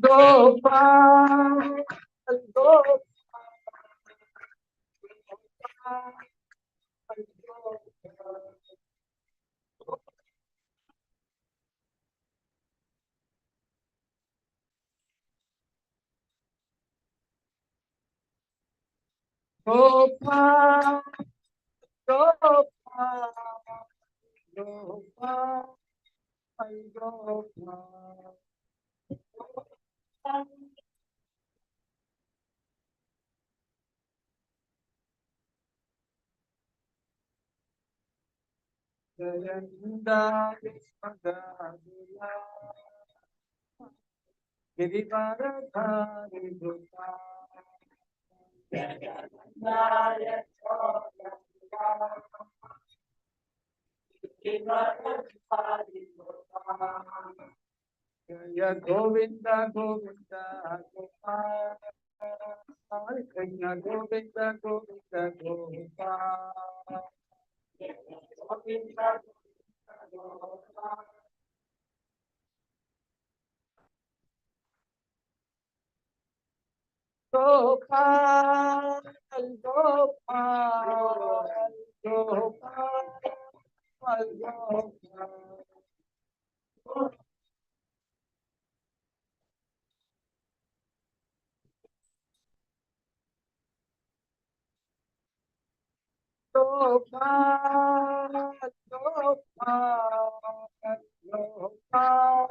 Gopal, Gopal, Gopal, Gopal, Gopal, Gopal. Jayanda Vismadadila, Girivaradhari Gopal. Jaya Govinda Govinda Gopal, Krishna Govinda Govinda Gopal, Gopal, Gopal, Gopal, Gopal. Gopal, Gopal, Gopal,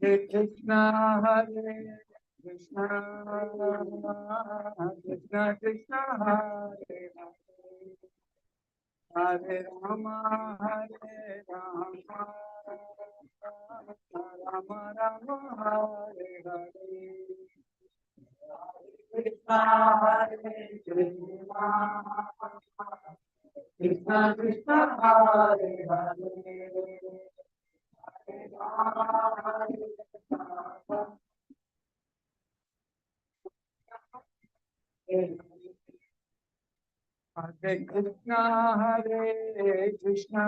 Hare Krishna, Hare Krishna, Krishna Krishna, Hare Hare, Hare Rama, Hare Rama, Rama Rama, Hare Hare. Krishna, Hare Krishna, Krishna Krishna, Hare Hare, Hare Rama, Hare Hare Krishna, Hare Krishna,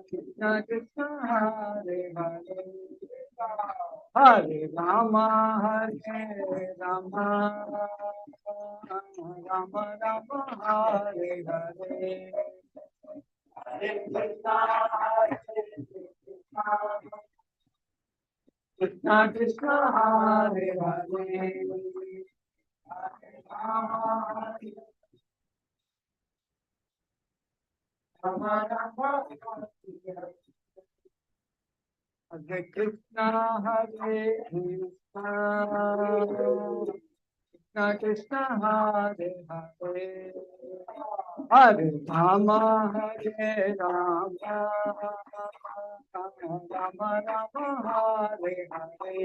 Krishna Krishna, Hare Hare, Hare Rama, Hare Rama, Rama Rama, Hare Hare, Hare Krishna, Hare Krishna, Krishna Krishna, Hare Hare, Hare Rama, Rama Rama, Hare Krishna, Hare Krishna, Krishna Krishna, Hare Hare, Hare Rama, Hare Rama, Rama Rama, Hare Hare,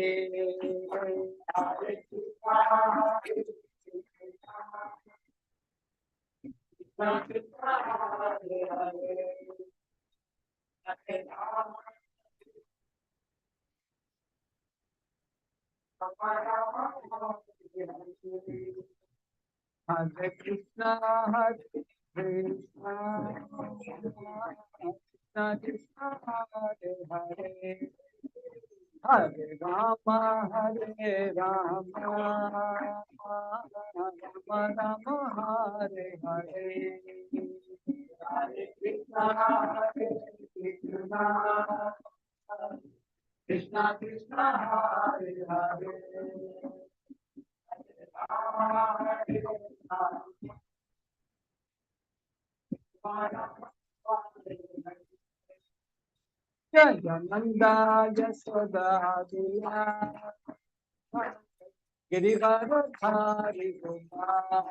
Hare Krishna, Hare Krishna, Krishna Hare Hare, Hare Rama, Rama Rama, Hare Krishna, Hare Krishna, Krishna Krishna, Hare Hare, Hare Rama, Hare Rama, Rama Rama, Hare Hare, Hare Krishna, Hare Krishna, Krishna Krishna, Hare Hare, Hare Rama, Hare Rama, Jaya Nanda Yashoda Diya Girivaradhari Gopal,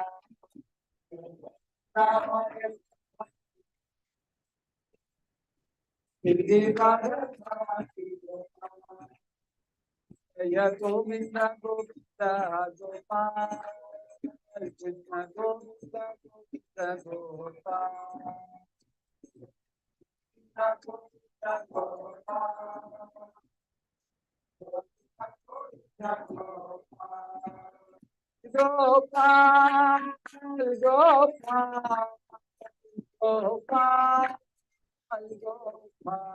Girivaradhari Gopal, Jaya Govinda Govinda Gopal, Krishna Govinda Govinda Gopal, Gopal, Gopal, Gopal, Gopal.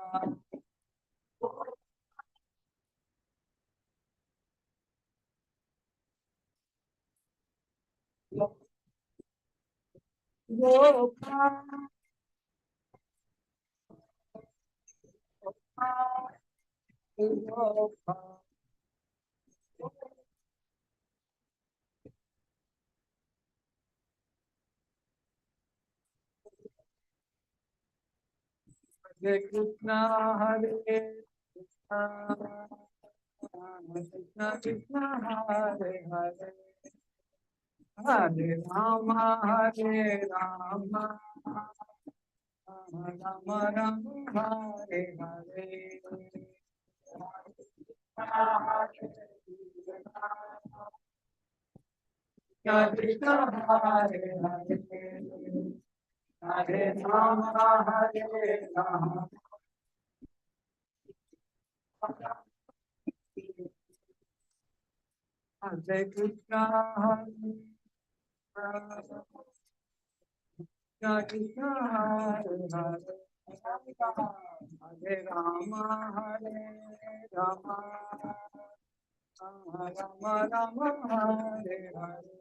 Gopal, Gopal. Hare Krishna, Hare Krishna, Krishna Krishna, Hare Hare, Hare Rama, Hare Rama, Rama Rama, Hare Hare. Krishna Krishna, Hare Hare, Hare Rama, Hare Rama. Hare Krishna, Hare Krishna, Krishna Hare Hare, Hare Rama, Hare Rama, Rama Rama, Hare Hare.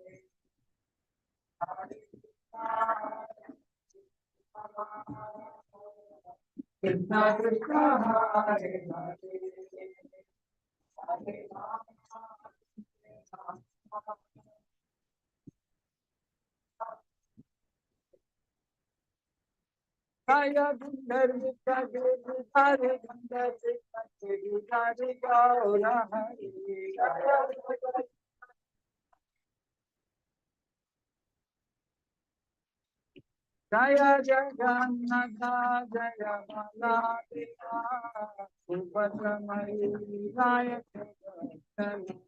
Krishna Krishna, Hare Hare, Hare Rama. Jaya Gundar Vikage Hare Gundar Vikage Hare Gaura Hari. Jaya Jagannatha Jaya Baladeva Subhadramari Jaya Jagannatha.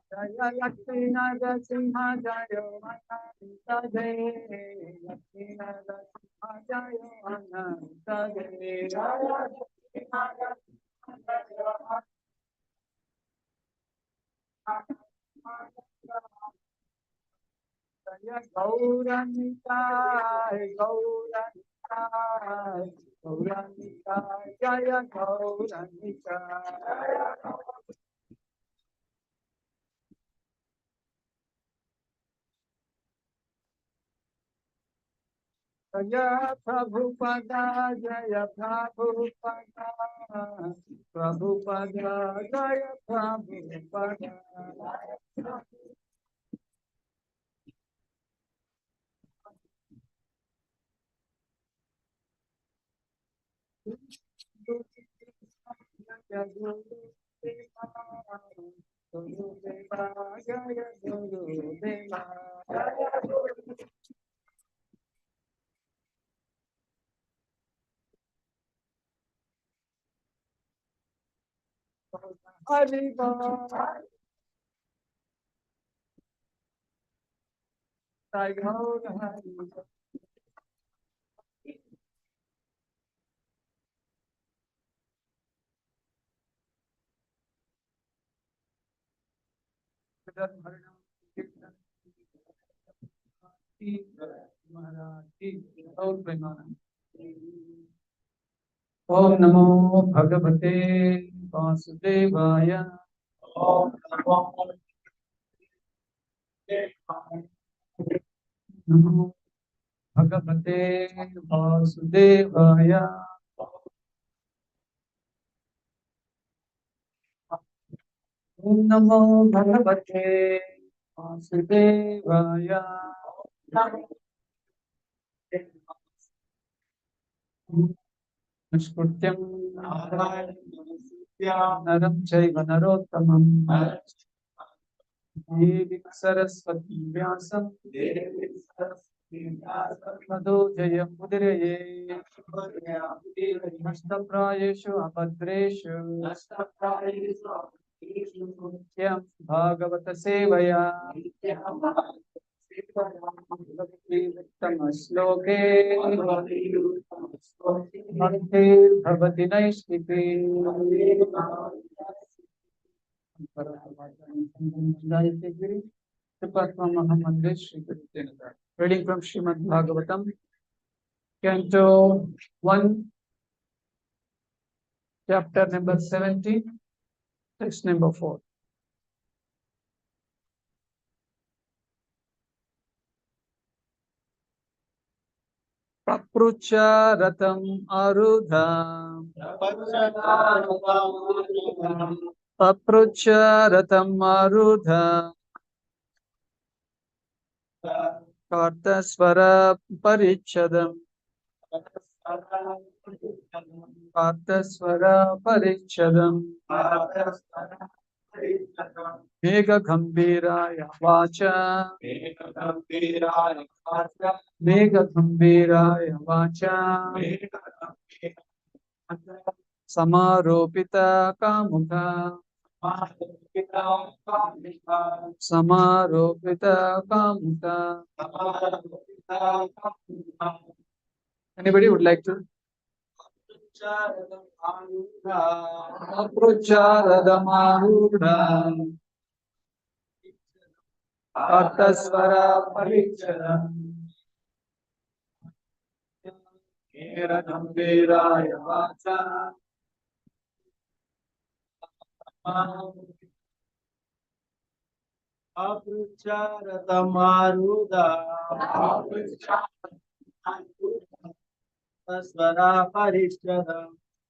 Jaya Lakshmi Narasimha Jaya Ananta Devi Lakshmi Narasimha Jaya Ananta Devi Jaya Lakshmi Narasimha Jaya Jaya Gauranitai Gauranitai Gauranitai Jaya Gauranitai. Jaya Prabhupada, Jaya Prabhupada, Prabhupada, Jaya Prabhupada. Jaya Gurudeva, Gurudeva, Jaya Gurudeva. Haribo, Sai Gaur Haribo. Om Namo Bhagavate Vasudevaya. Om Namo Bhagavate Vasudevaya. Om Namo Bhagavate Vasudevaya. Nishkutyam Naram Chaiva Narottamam Devi Saraswati Vyasam Madhu Jayam Mudiraye Nashtaprayeshu Abhadreshu Nityam Bhagavata Sevaya Viktamasloke Bhaktir Bhavati Naishkiti Reading from Srimad Bhagavatam, Canto 1, Chapter number 70, text number 4. Paprucha Ratam Arudha Paprucha Ratam Arudha Kartasvara Parichadam Kartasvara Parichadam Mega Gambhiraya Vacha Mega Gambhiraya Vacha Samaropita Kamukha Samaropita Kamukha. Anybody would like to? Aprucharadamaruda Kartasvara Parichadam Mega Gambhiraya Vacha Aprucharadamaruda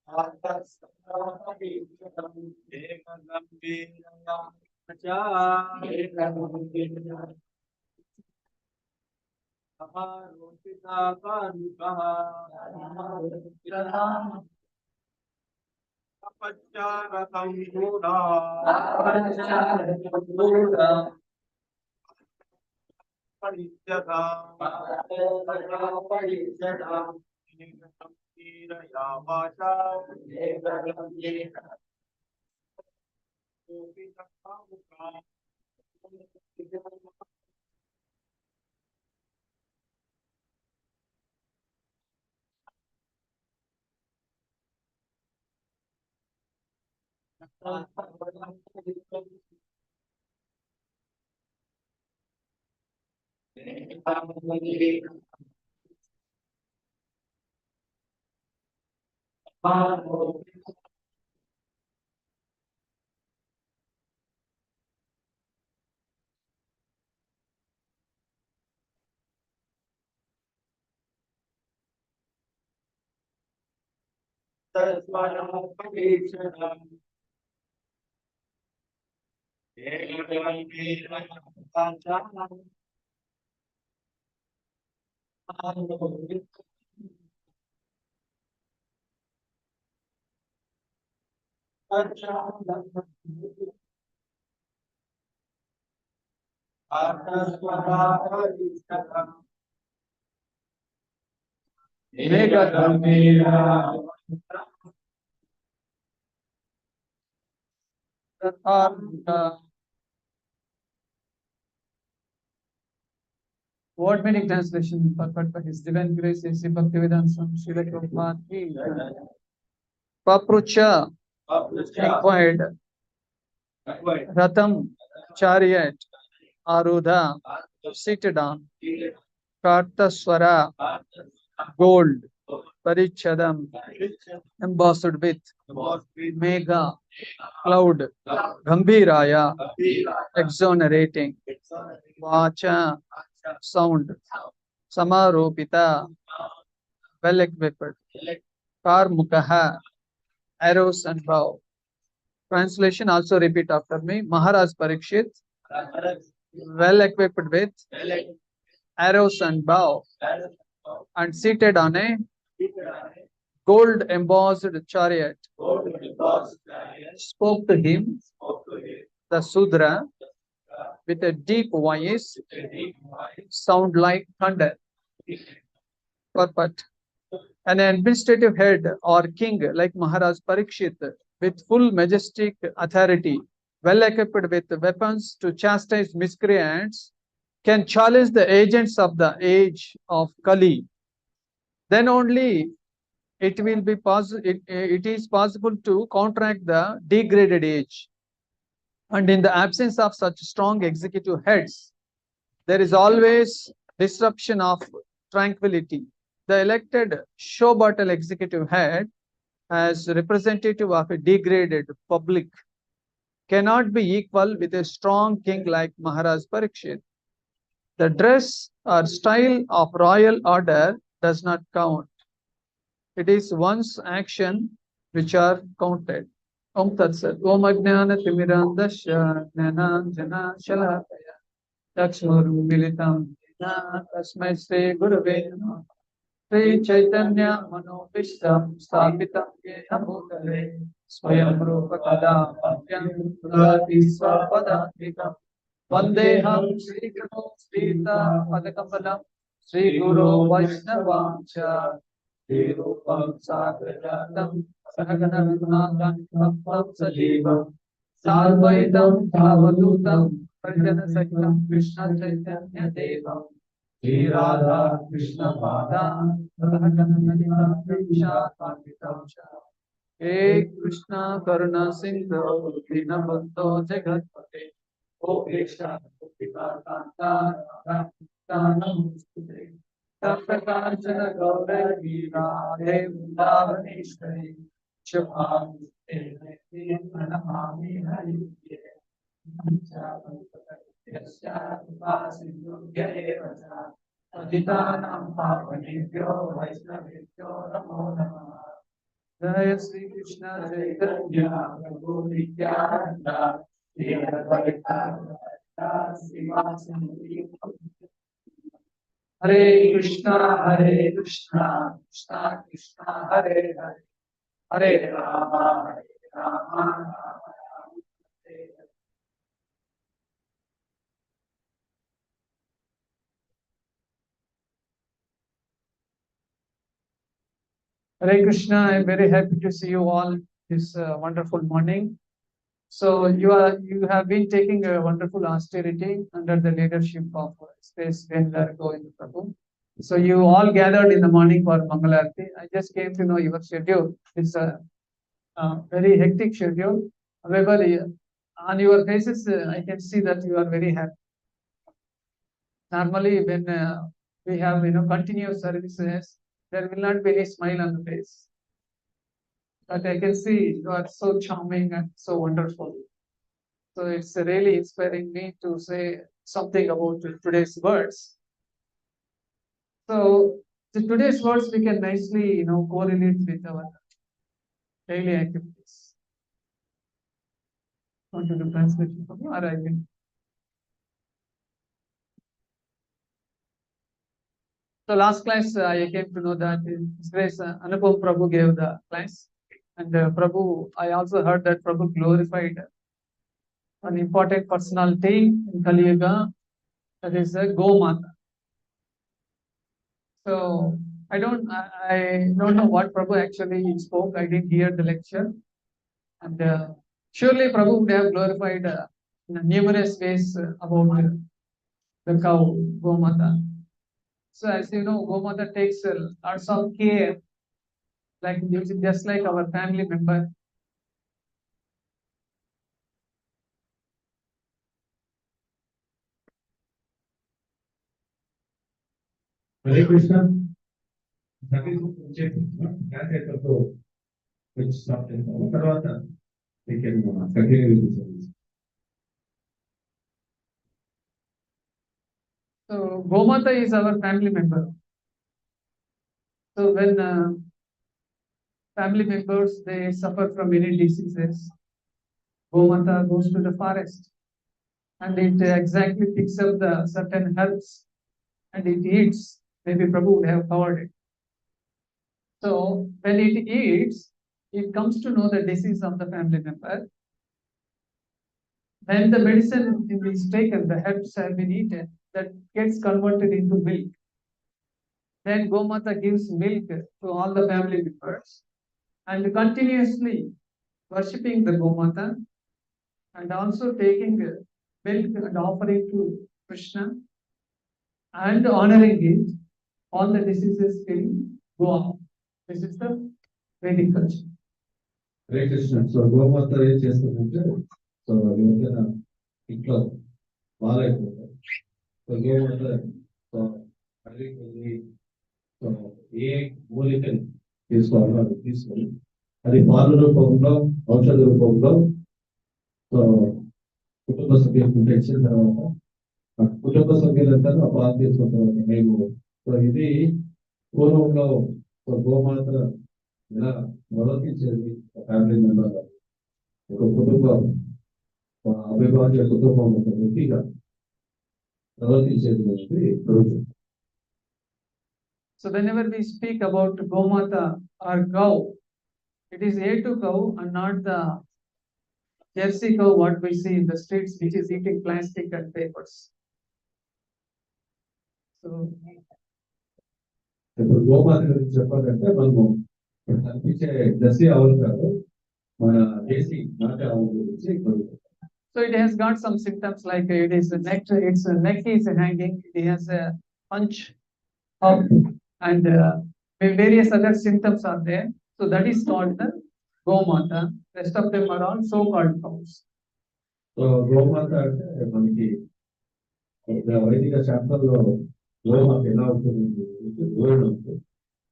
Kartasvara Parichadam Mega Gambhiraya Vacha Samaropita Kamukha Apacharatam Buddha Parityada Niraya Vacha Gopita Kamukha Mega Gambhiraya Vacha. Word meaning translation purport by His Divine Grace A.C. Bhaktivedanta Swami Srila Prabhupada ki jai. Paprucha inquired, Ratam chariot, Arudha seated on, Kartaswara gold, Parichadam embossed with, Mega cloud, Gambhiraya exonerating, Vacha sound, Samaropita well equipped, Karmukaha arrows and bow. Translation also repeat after me. Maharaj Parikshit well equipped with arrows and bow and seated on a gold embossed chariot spoke to him, the Sudra, with a deep voice, sound like thunder. Purport. An administrative head or king like Maharaj Parikshit with full majestic authority well equipped with weapons to chastise miscreants, can challenge the agents of the age of Kali, then only it is possible to counteract the degraded age. And in the absence of such strong executive heads, there is always disruption of tranquility. The elected show battle executive head, as representative of a degraded public, cannot be equal with a strong king like Maharaj Parikshit. The dress or style of royal order does not count. It is one's action which are counted. Om Tat Sat. Om Ajnana Timirandasya Jnananjana Shalakaya Chakshuru Militam Jena Tasmai Shri Gurave Namaha. Shri Chaitanya Manobishtam Sthapitam Yena Bhutale Swayam Rupa Kada Patyam Pudati Swapadadvikam Vandeham Shri Guru Srita Padakamalam Shri Guru Vaishnavamcha Shri Rupam Sagrajatam Sahagana Raghunathan Kapam Sajivam Sarvaitam Dhavadutam Parjana Sahitam Krishna Chaitanya Devam Shri Radha Krishna Pada Sahagana Lalitam Vimshatam He Krishna Karuna Sindhu Dinabhanto Jagatpate O Krishna Gopika Kanta Namaste Taptakanchana Gauragi Radhe Vrindavaneshwari Shubham Pranamami Hari Aditanam Pavanebhyo Vaishnavebhyo Namo Namah Jaya Sri Krishna Chaitanya Prabhu Nityananda Shri Advaita Srivasadi Hare Krishna Krishna Krishna Hare Hare Hare Rama Rama Hare Hare Krishna, I am very happy to see you all this wonderful morning. So you have been taking a wonderful austerity under the leadership of Space Vendor Govind Prabhu. So you all gathered in the morning for Mangalarti. I just came to know your schedule. It's a very hectic schedule. However, on your faces, I can see that you are very happy. Normally, when we have continuous services, there will not be any smile on the face. But I can see you are so charming and so wonderful. So it's really inspiring me to say something about today's words. So today's words we can nicely correlate with our daily activities. Want to do translation for me or I will? So last class I came to know that His Grace Anupam Prabhu gave the class. And Prabhu, I also heard that Prabhu glorified an important personality in Kali Yuga, that is Gomata. So I don't know what Prabhu actually spoke. I didn't hear the lecture, and surely Prabhu would have glorified in numerous ways about the cow Gomata. So as you know, Gomata takes lots of care, like just like our family member. Hare Krishna. That is so which stopped in the we can continue with the service. So Gomata is our family member. So when family members they suffer from any diseases, Gomata goes to the forest and it exactly picks up the certain herbs and it eats. Maybe Prabhu would have covered it. So when it eats, it comes to know the disease of the family member. When the medicine is taken, the herbs have been eaten, that gets converted into milk. Then Gomata gives milk to all the family members and continuously worshipping the Gomata. and also taking milk and offering to Krishna and honoring it, all the diseases will go off. This is the Vedic culture. Hare Krishna. So గోమాత ఏం చేస్తుందంటే, so ఎవరికైనా ఇంట్లో బాగాలేకపోతారు, so గోమాత so అడవికి వెళ్ళి so ఏ మూలికని తీసుకోవాలో అది తీసుకొని అది పాల రూపంలో ఔషధ రూపంలో సో కుటుంబ సభ్యులకు ఇచ్చిన తర్వాత ఆ కుటుంబ సభ్యులంతా ఆ పాలు తీసుకున్న తర్వాత మేము సో ఇది పూర్వంలో సో గోమాత ఇలా ప్రవర్తించేది ఫ్యామిలీ మెంబర్ ఒక కుటుంబం అభిభాజ్య కుటుంబం ఒక వ్యక్తిగా ప్రవర్తించేది అనేది రోజు. So whenever we speak about Gomata or cow, it is A2 cow and not the Jersey cow what we see in the streets which is eating plastic and papers. So ఇప్పుడు గోమాత గురించి చెప్పాలంటే మనము కనిపించే జర్సీ ఆవులు కాదు, మన దేశీ నాటి ఆవుల గురించి ఇప్పుడు so it has got some symptoms like it is its neck is hanging, it has a punch up and various other symptoms are there. So that is called the Gomata. Rest of them are all so-called cows. So గోమాత అంటే మనకి వైదిక శాస్త్రంలో గోమాత ఎలా ఉంటుంది వివరణ ఉంటుంది.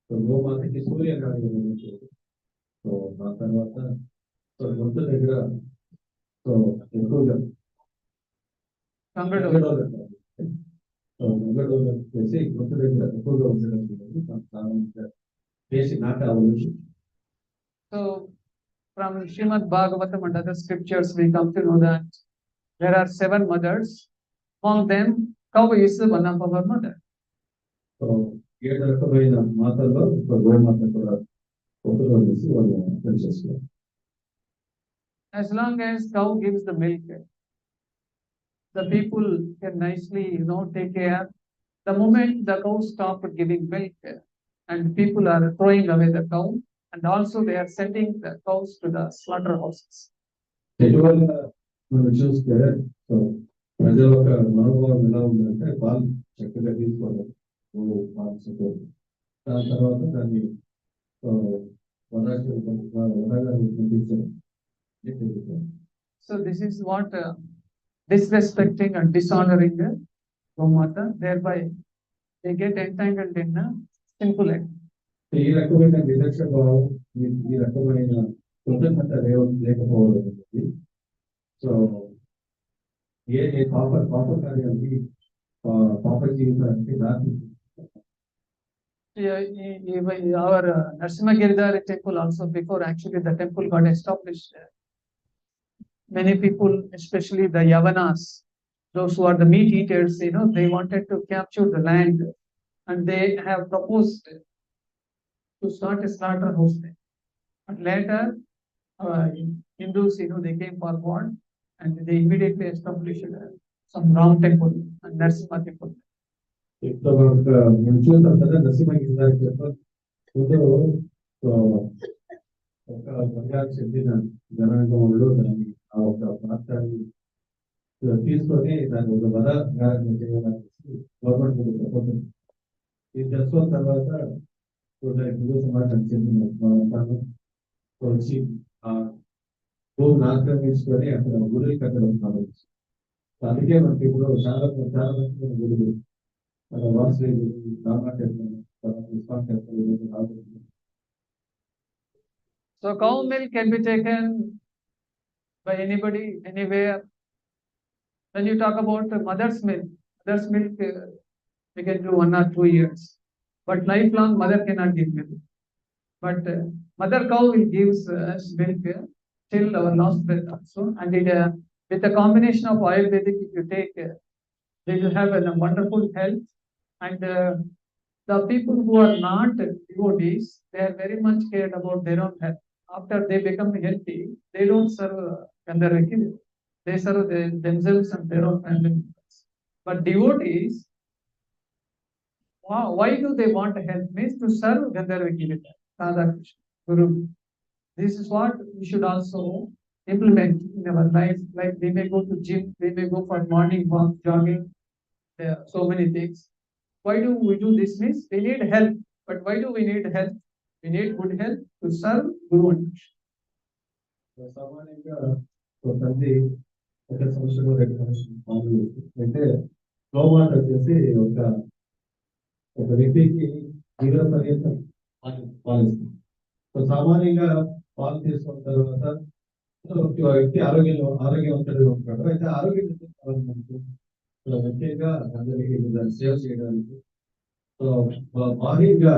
సో గోమాతకి సూర్యనాడి ఉంటుంది. సో ఆ తర్వాత సో గొంతు దగ్గర సో ఎక్కువగా Congratulations. మంగళోదం అంటారు. సో మంగళోదం చేసి గొంతు దగ్గర ఎక్కువగా ఉండడం అనేది సామాన్యంగా చేసి నాటి ఆవులు. So from Srimad Bhagavatam and other scriptures we come to know that there are 7 mothers. Among them, cow is one of our mother. So 7 రకమైన మాతల్లో గోమాత కూడా ఒకటిలో వేసి వాళ్ళు పనిచేస్తారు. As long as cow gives the milk, the people can nicely, take care. The moment the cow stopped giving milk, and people are throwing away the cow, and also they are sending the cows to the slaughterhouses. ఎటువంటి మనం చూస్తే so ప్రజల ఒక మనోభావం ఎలా ఉందంటే పాలు చక్కగా తీసుకోవాలి, పాలు దాని తర్వాత దాన్ని వనగా పంపించడం. So this is what disrespecting and dishonoring the Gomata, thereby they get entangled in a sinful act. ఈ రకమైన విదక్ష భావం, ఈ రకమైన కృతజ్ఞత లేకపోవడం అనేది సో ఏ పాప కార్యానికి పాప జీవితానికి దారి. Our Narsimha temple also, before actually the temple got established, many people, especially the Yavanas, those who are the meat eaters, they wanted to capture the land and they have proposed to start a slaughterhouse there. But later, Hindus, they came forward and they immediately established some Ram temple and Narsimha temple. ఇప్పుడు మనం చూస్తాం కదా Narasimhagiri temple ముందు ఒక వర్గానికి చెందిన జనాంగంలో దాన్ని ఆ ఒక ప్రాంతాన్ని తీసుకొని దాన్ని ఒక వనగారం చేయడానికి గవర్నమెంట్ మీద ప్రపోజల్. ఇది తెలుసుకున్న తర్వాత హిందూ సమాజానికి చెందిన ప్రాంతాన్ని వచ్చి ఆ భూమిని ఆక్రమించుకొని అక్కడ గుడులు కట్టడం కావచ్చు. అందుకే మనకి ఇప్పుడు చాలా చాలా మంది గుడులు So cow milk can be taken by anybody, anywhere. When you talk about mother's milk, we can do 1 or 2 years. But lifelong mother cannot give milk. But mother cow will give us milk till our last breath also. And it, with a combination of Ayurvedic, if you take, they will have a wonderful health. And the people who are not devotees, they are very much cared about their own health. After they become healthy, they don't serve Gandharva. They serve themselves and their own family members. But devotees, wow, why do they want health? Means to serve Gandharva, Radha Krishna, Guru. This is what we should also implement in our life. Like we may go to gym, we may go for morning walk, jogging, so many things. Why do we do this? Means we need help. But why do we need help? We need good help to serve Guru and Krishna. సామాన్యంగా ఒక తల్లి ఒక సంవత్సరం 2 సంవత్సరాలు పాలు అంటే గోమాత వచ్చేసి ఒక వ్యక్తికి జీవన పర్యంతం పాలిస్తుంది. సో సామాన్యంగా పాలు తీసుకున్న తర్వాత ఒక వ్యక్తి ఆరోగ్యవంతుడిగా ఉంటాడు. అయితే ఆరోగ్యం మనకు ముఖ్యంగా అందరికీ సేవ చేయడానికి సో బాహ్యంగా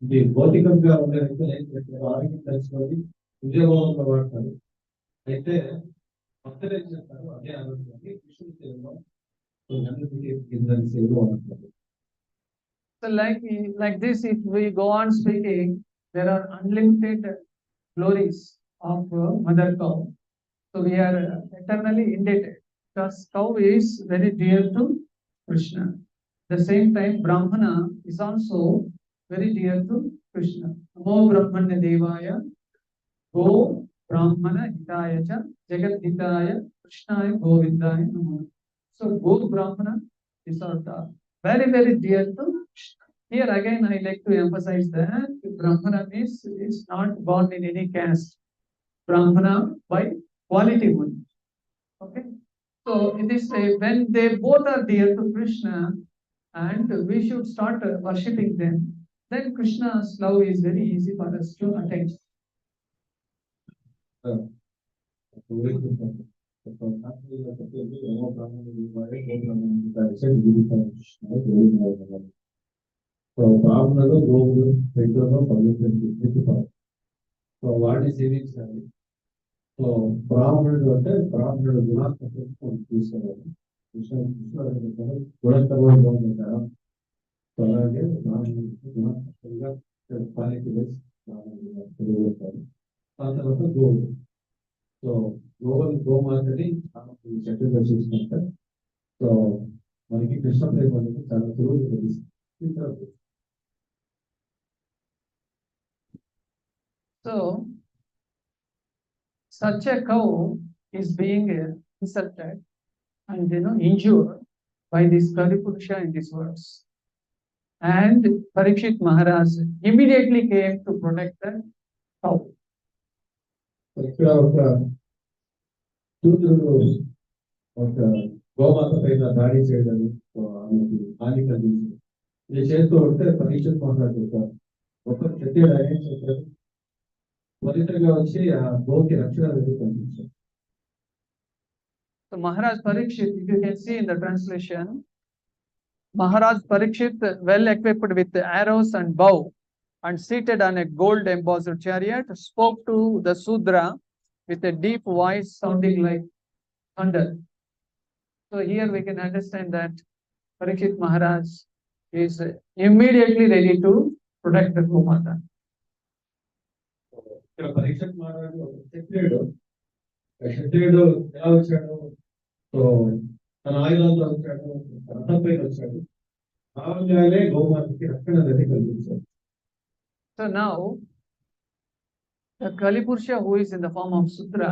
ఇది భౌతికంగా ఉండే వ్యక్తులు ఏం చేస్తారు, ఆరోగ్యం తెలుసుకొని ఉద్యోగంలో వాడతారు. అయితే భక్తులు ఏం చేస్తారు, అదే ఆరోగ్యాన్ని కృష్ణుడి సేవలో సేవలో అంటారు. So like this, if we go on speaking, there are unlimited glories of mother cow. So we are eternally indebted because cow is very dear to Krishna. At the same time, Brahmana is also very dear to Krishna. Namo Brahmanya Devaya, Go Brahmana Hitaya Cha, Jagat Hitaya, Krishnaya Govindaya Namo. So Go Brahmana is also very, very dear to Krishna. Here again, I like to emphasize that Brahmana is not born in any caste. Brahmana by quality only. Okay. So in this way, when they both are dear to Krishna, and we should start worshipping them, then Krishna's love is very easy for us to attain. బ్రాహ్మణుడు గోవులు రైతులను పవిత్రం. So వాటిని సేవించాలి. So బ్రాహ్మణుడు అంటే బ్రాహ్మణుడు గుణాత్మకం తీసుకోవాలి. గుణకరమైన ఉంటారా, సో అలాగే బ్రాహ్మణుడికి గుణాత్మకంగా క్వాలిటీ వైజ్ తెలియజేస్తారు. ఆ తర్వాత గోవులు. సో గోమాతని చక్కగా చూసుకుంటే సో మనకి కృష్ణ ప్రేమ అనేది చాలా సులువుగా తెలుస్తుంది. So such a cow is being insulted and injured by this Kalipurusha in these words. And Parikshit Maharaj immediately came to protect the cow. ఇక్కడ ఒక సూర్యుడు ఒక గోమాత పైన దాడి చేయడం ఆమెకి హాని కలిగింది. ఇది చేస్తూ ఉంటే పరీక్షిత్ మాట్లాడుతారు. ఒక క్షత్రియుడు ఆయన చేశారు, త్వరితగా వచ్చి ఆ గోకి రక్షణ కల్పించారు. So Maharaj Parikshit, if you can see in the translation, Maharaj Parikshit, well equipped with arrows and bow and seated on a gold embossed chariot, spoke to the Sudra with a deep voice sounding like thunder. So here we can understand that Parikshit Maharaj is immediately ready to protect the Gomata. ఇక్కడ పరీక్షిత్ మహారాజు ఒక క్షత్రియుడు ఎలా వచ్చాడు, so తన ఆయుధాలతో వచ్చాడు, రథం పైన వచ్చాడు, రాగానే గోమాతకి రక్షణ అనేది కల్పించాడు. So now the Kalipurusha, who is in the form of Sudra,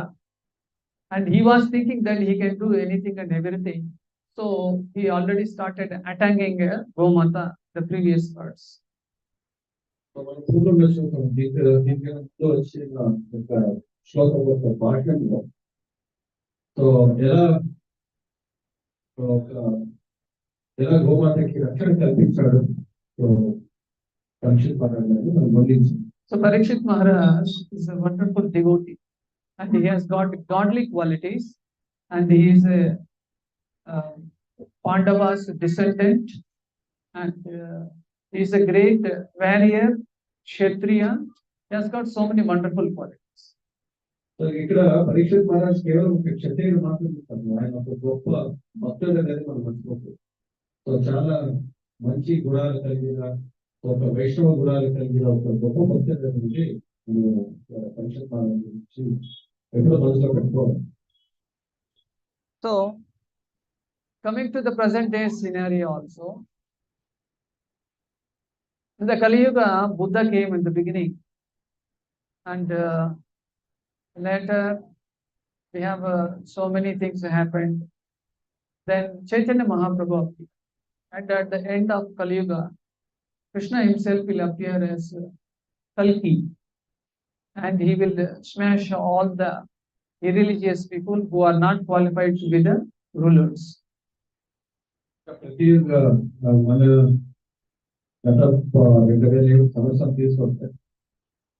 and he was thinking that he can do anything and everything. So he already started attacking Gomata, the previous verse. మన పూర్వంలో చూద్దాం, దీంట్లో వచ్చిన ఒక శ్లోకం యొక్క భాషలో so ఎలా గోమాతకి రక్షణ కల్పించాడు. సో పరీక్షిత్ మహారాజు మనం గమనించాం. So Parikshit Maharaj is a wonderful devotee, and he has got godly qualities, and he is a Pandava's descendant, and he is a great warrior, Kshatriya. He has got so many wonderful qualities. So ఇక్కడ పరీక్షిత్ మహారాజ్ కేవలం ఒక క్షత్రియుడు మాత్రం చెప్తాను, ఆయన ఒక గొప్ప భక్తుడు అనేది మనం మర్చిపోతుంది. సో చాలా మంచి గుణాలు కలిగిన ఒక వైష్ణవ గుణాలు కలిగిన ఒక గొప్ప భక్తుడు అనేది పరీక్షిత్ మహారాజ్ గురించి ఎప్పుడో మనసులో పెట్టుకోవాలి. So coming to the present day scenario also, in the Kali Yuga, Buddha came in the beginning, and later we have so many things happened. Then Chaitanya Mahaprabhu appeared. And at the end of Kali Yuga, Krishna himself will appear as Kalki, and he will smash all the irreligious people who are not qualified to be the rulers. ప్రతి మన గత 2007 సంవత్సరం తీసుకొస్తే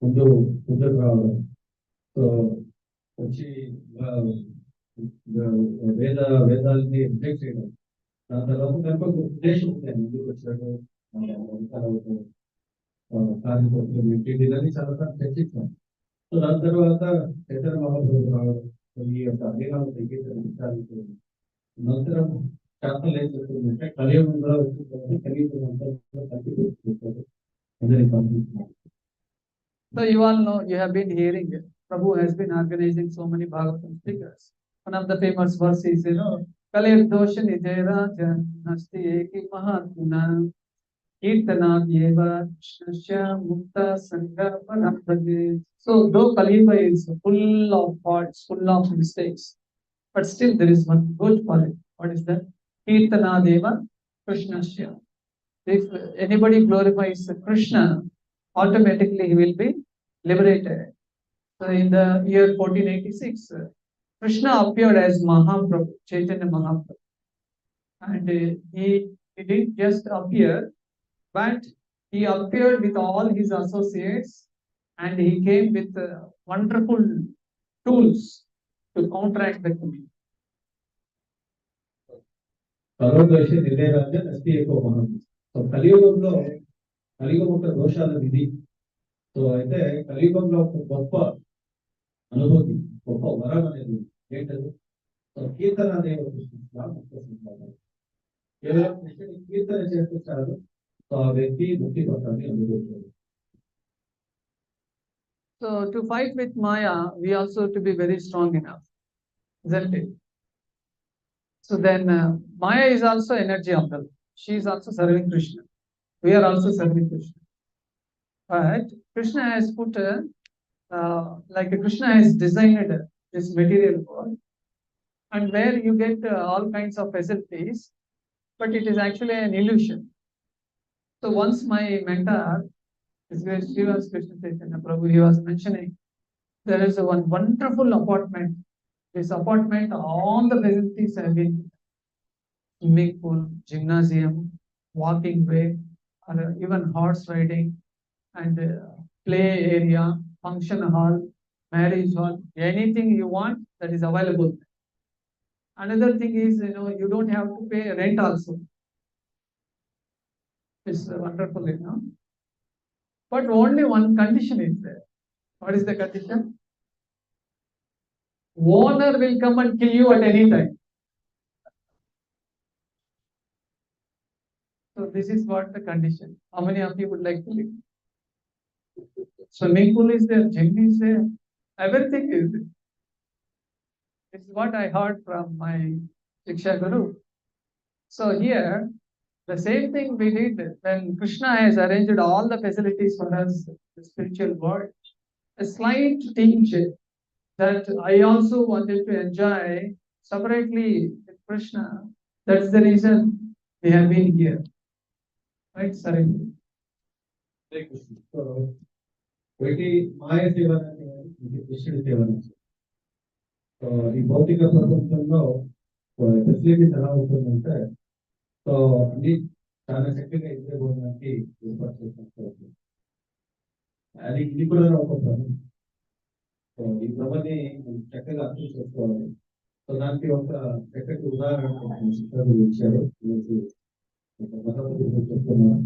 ముందు ముందుకు రావడం so వచ్చి వేదాలని reject చేయడం దాని తర్వాత కనుక ఒక ఉద్దేశం ఉంటాయి ముందుకు వచ్చాడు కార్యకర్తలు ఇవన్నీ చాలా సార్లు చర్చించాం సో దాని తర్వాత చైతన్య మహాప్రభు రావడం ఈ యొక్క అధీనాలు తగ్గించడానికి నంతరం శాస్త్రం ఏం చెప్తుందంటే కలియుగంలో వచ్చిన కలియుగం అంతా తగ్గిపోతుంది అందరికీ పంపిస్తున్నారు. So you all know, you have been hearing it. Prabhu has been organizing so many Bhagavatam speakers. One of the famous verses, Kalir dosha nidera nasti eki mahatmana kirtana yeva shnasya mukta sangha parapade. So though Kaliba is full of faults, full of mistakes, but still there is one good quality. What is that? Kirtana deva krishnasya. If anybody glorifies Krishna, automatically he will be liberated. So in the year 1486, Krishna appeared as Mahaprabhu, Chaitanya Mahaprabhu. And he didn't just appear, but he appeared with all his associates, and he came with wonderful tools to counteract the community. సర్వదోష నిదేరాజ నస్తి ఏకో మహం. So కలియుగంలో కలియుగం ఒక దోషాల విధి. So అయితే కలియుగంలో ఒక గొప్ప అనుభూతి, గొప్ప వరం అనేది ఏంటది? సో కీర్తన అనే కేవలం కృష్ణుని కీర్తన చేస్తే చాలు, సో ఆ వ్యక్తి ముక్తి పత్రాన్ని అనుభవించారు. So to fight with Maya, we also to be very strong enough, isn't it? So then Maya is also energy of the Lord. She is also serving Krishna. We are also serving Krishna. But Krishna has put like Krishna has designed this material world, and where you get all kinds of facilities, but it is actually an illusion. So once my mentor, Srivas Krishna Chaitanya Prabhu, he was mentioning there is one wonderful apartment. This apartment, all the facilities have been swimming pool, gymnasium, walking way, or even horse riding, and play area, function hall, marriage hall, anything you want that is available. Another thing is, you don't have to pay rent also. It's wonderful, But only one condition is there. What is the condition? Owner will come and kill you at any time. So this is what the condition. How many of you would like to live? Swimming pool is there, gym is there, everything is there. This is what I heard from my Shiksha Guru. So here, the same thing we did when Krishna has arranged all the facilities for us, the spiritual world. A slight tinge that I also wanted to enjoy separately with Krishna. That's the reason we have been here. Right, Sarin? So ఒకటి మాయ సేవ, కృష్ణుడి సేవ. So ఈ భౌతిక ప్రపంచంలో facilities ఎలా ఉంటుందంటే, so అన్ని చాలా చక్కగా ఇవ్వడానికి ఏర్పాటు చేసినట్టు అది ఇది కూడా ఒక భ్రమ. సో ఈ భ్రమని చక్కగా అర్థం చేసుకోవాలి. సో దానికి ఒక చక్కటి ఉదాహరణ శిక్షకులు ఇచ్చారు. చెప్తున్నారు.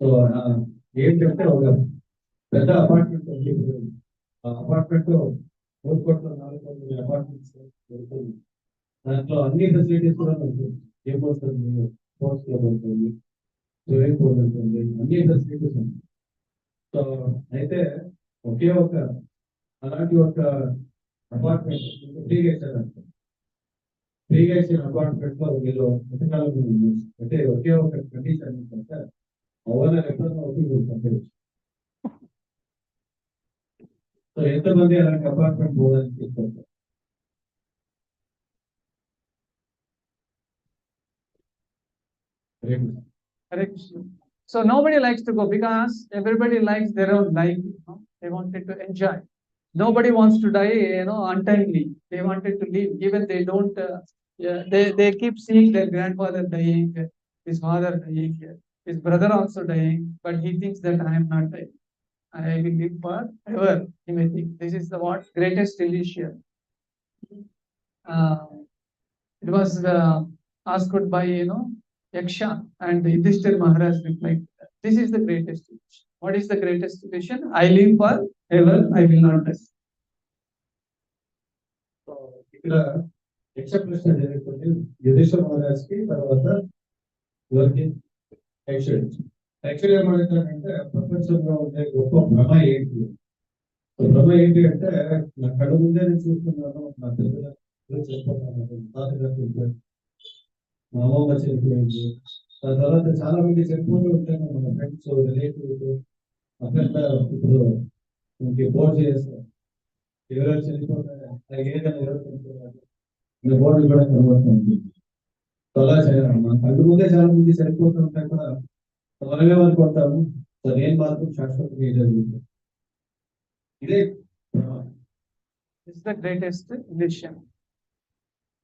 సో ఏంటంటే ఒక పెద్ద అపార్ట్మెంట్ ఉంది. ఆ అపార్ట్మెంట్ 3 కోట్ల 4 కోట్ల అపార్ట్మెంట్స్ దొరుకుతుంది. దాంట్లో అన్ని ఫెసిలిటీస్ కూడా ఉంటుంది. గేమ్ ఉంటుంది, స్పోర్ట్స్ క్లబ్ ఉంటుంది, స్విమ్మింగ్ పూల్ ఉంటుంది, అన్ని ఫెసిలిటీస్ ఉంటాయి. సో అయితే ఒకే ఒక అలాంటి ఒక అపార్ట్మెంట్ ఫ్రీగా ఇచ్చారంట. ఫ్రీగా ఇచ్చిన అపార్ట్మెంట్ లో వీళ్ళు ఎంతకాలం ఉంది అంటే ఒకే ఒక కండిషన్ ఏంటంటే ఓనర్ ఎప్పుడైనా ఉపయోగించారు. సో ఎంతమంది అలాంటి అపార్ట్మెంట్ పోవడానికి తీసుకుంటారు. Hare Krishna. So nobody likes to go because everybody likes their own life. They wanted to enjoy. Nobody wants to die, untimely. They wanted to live. Even they don't. Yeah, they keep seeing their grandfather dying, his father dying, his brother also dying, but he thinks that I am not dying. I will live forever. He may think this is the what greatest illusion. Uh, it was asked by Yaksha, and Yudhishthir Maharaj replied, "This is the greatest illusion." What is the greatest illusion? I live forever. I will not die. So ఇక్కడ యక్ష ప్రశ్న జరుగుతుంది యుధిష్ఠిర మహారాజ్కి తర్వాత ఎవరికి యక్షుడు actual ఏమంటారంటే ప్రపంచంలో ఉండే గొప్ప భ్రమ ఏంటి సో భ్రమ ఏంటి అంటే నా కళ్ళు ముందే నేను చూస్తున్నాను నా తల్లిదండ్రులు చనిపోతాను తాతగారు మా అమ్మమ్మ చనిపోయింది దాని తర్వాత చాలా మంది చనిపోతూ ఉంటాను మన ఫ్రెండ్స్ రిలేటివ్స్ అక్కడ ఇప్పుడు ఇంకే బోర్డు చేస్తారు ఎవరెవరు చనిపోతారు ఏదైనా ఎవరు చనిపోతారు బోర్డు కూడా కనబడుతుంది సో అలా మన కళ్ళు ముందే చాలా మంది చనిపోతూ ఉంటాయి కూడా మనమే అనుకుంటాము సో నేను మాత్రం శాశ్వతంగా జరుగుతుంది ఇదే This is the greatest illusion.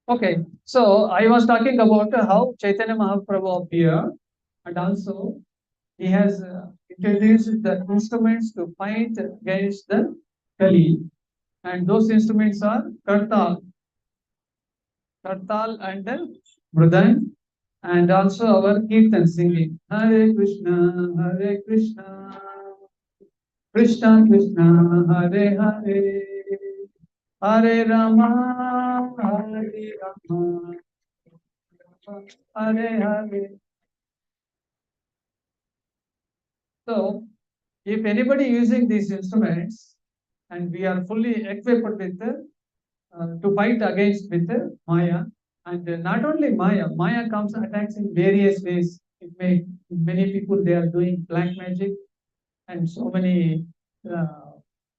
Okay, so I was talking about how Chaitanya Mahaprabhu appeared, and also he has introduced the instruments to fight against the Kali, and those instruments are Kartal and the Mridang, and also our Kirtan singing. Hare Krishna, Krishna Krishna, Hare Hare, Hare Rama, Hare Rama, Hare Hare. So, if anybody using these instruments, and we are fully equipped with to fight against with Maya, and not only Maya comes attacks in various ways. It may many people they are doing black magic and so many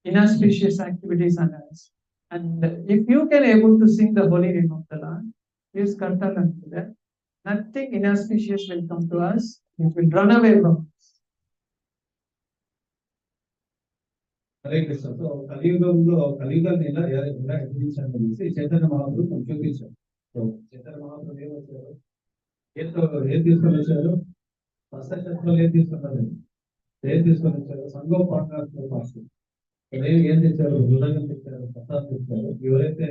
inauspicious activities on us. And if you can able to sing the holy name of the Lord, use Kartal and that, nothing inauspicious will come to us. It will run away from us. Hare Krishna so కలియుగాన్ని ఎలా ఎదిరించాలని అనేసి చైతన్య మహాప్రభు చూపించారు so Chaitanya Mahaprabhu ఏమొచ్చారు ఏం తీసుకొని వచ్చారు అస్త్రశస్త్రాలు ఏం తీసుకున్నారు ఏం తీసుకొని వచ్చారు సంఘం పాఠాలు పాఠం ఏం తెచ్చారు హృదయం తెచ్చారు ప్రసాదం తెచ్చారు ఎవరైతే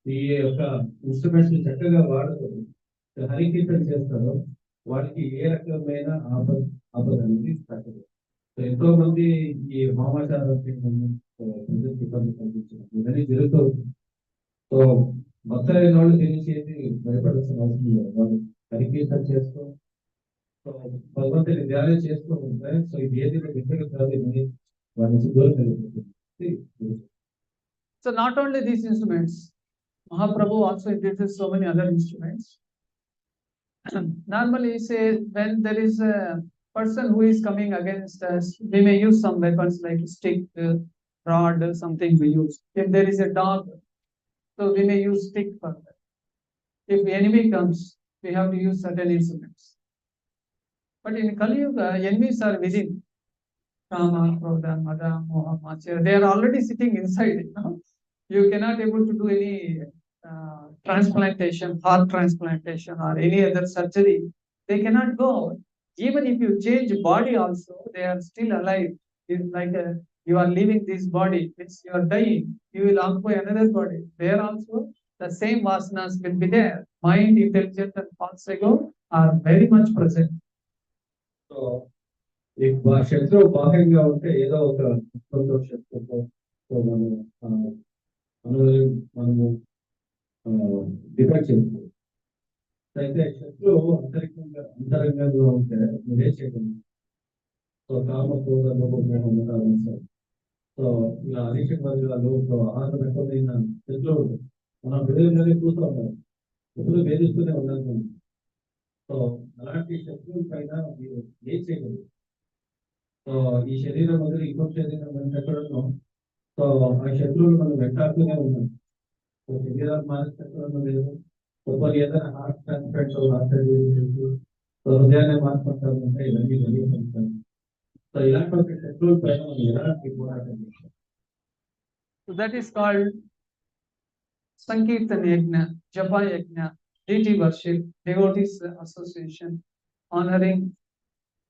ఈ యొక్క ఇన్స్ట్రుమెంట్స్ చక్కగా వాడుతారు హరికీర్తన చేస్తారో వాళ్ళకి ఏ రకమైన ఆపద అనేది తగ్గదు ఎంతో మంది ఈ వామాచారం ఇబ్బంది కల్పించడం ఇవన్నీ జరుగుతూ ఉంటుంది సో భక్తులైన వాళ్ళు తెలిసేది భయపడాల్సిన అవసరం లేదు వాళ్ళు హరికీర్తన చేస్తూ సో భగవంతుని ధ్యానం చేస్తూ ఉంటాయి సో ఇది ఏది విగ్రహం కాదు ఇది వారి నుంచి దూరం కలిగిపోతుంది. So not only these instruments, Mahaprabhu also introduces so many other instruments. Normally, say when there is a person who is coming against us, we may use some weapons like stick, rod, something we use. If there is a dog, so we may use stick for that. If the enemy comes, we have to use certain instruments. But in Kali Yuga, enemies are within. Kama, Krodha, Mada, Moha, Machya. They are already sitting inside. You cannot able to do any transplantation, heart transplantation, or any other surgery. They cannot go out. Even if you change body also, they are still alive. It's like you are leaving this body, means you are dying. You will occupy another body. There also, the same vasanas will be there. Mind, intelligence, and false ego are very much present. So ఈ శత్రువు బాహ్యంగా ఉంటే ఏదో ఒక శత్రువుతో మనము depend చేసుకోవాలి అయితే శత్రువు అంతరంగంలో ఉంటే నువ్వే చేయగలవు సో కామ క్రోధ లోపం సో ఇలా అనేక వర్గాలు ఆహారం ఎక్కువైన శత్రువు మన హృదయంలోనే కూర్చో ఉంటారు ఎప్పుడు వేధిస్తూనే ఉండాలి సో అలాంటి శత్రువుల పైన మీరు ఏం చేయగలరు సో ఈ శరీరం వదిలి ఇంకొక శరీరం మనం ఎక్కడో సో ఆ శత్రువులు మనం వెంటాడుతూనే ఉన్నాం సో శరీరాలు మానసిక లేదు ఒక్కొక్క ఏదైనా heart transplant heart surgery so హృదయాన్ని మార్చుకుంటారంటే ఇవన్నీ జరిగిపోతారు. సో ఇలాంటి శత్రువుల పైన మనం ఎలాంటి పోరాటం చేస్తాం? So that is called Sankirtan Yajna, Japa Yajna, deity worship, devotees association, honoring,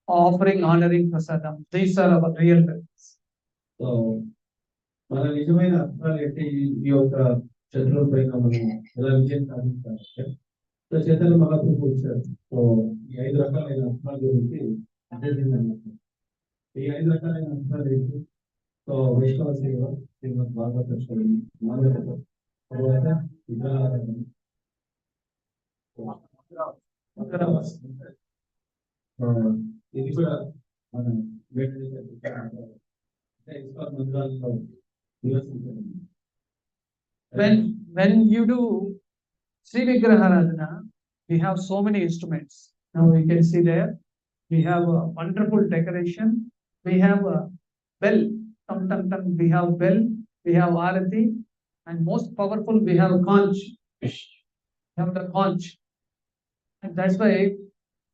offering, honoring prasadam. These are our real weapons. So మన నిజమైన అర్థాలు ఏంటి? ఈ యొక్క శత్రువుల పైన మనం ఎలా విజయం సాధించాలంటే, సో చైతన్య మహాప్రభు ఇచ్చారు. సో ఈ 5 రకాలైన అర్థాల గురించి అధ్యయనం. ఈ 5 రకాలైన అర్థాలు ఏంటి? సో వైష్ణవ సేవ, శ్రీమద్ భాగవత మానవ, తర్వాత విగ్రహారాధన, ఇది కూడా మన ISKCON మందిరాల్లో నివసించారు. When you do Sri Vigraharadhana, we have so many instruments. Now you can see there, we have a wonderful decoration. We have a bell, tam tam tam. We have bell. We have arati, and most powerful we have conch. We have the conch, and that's why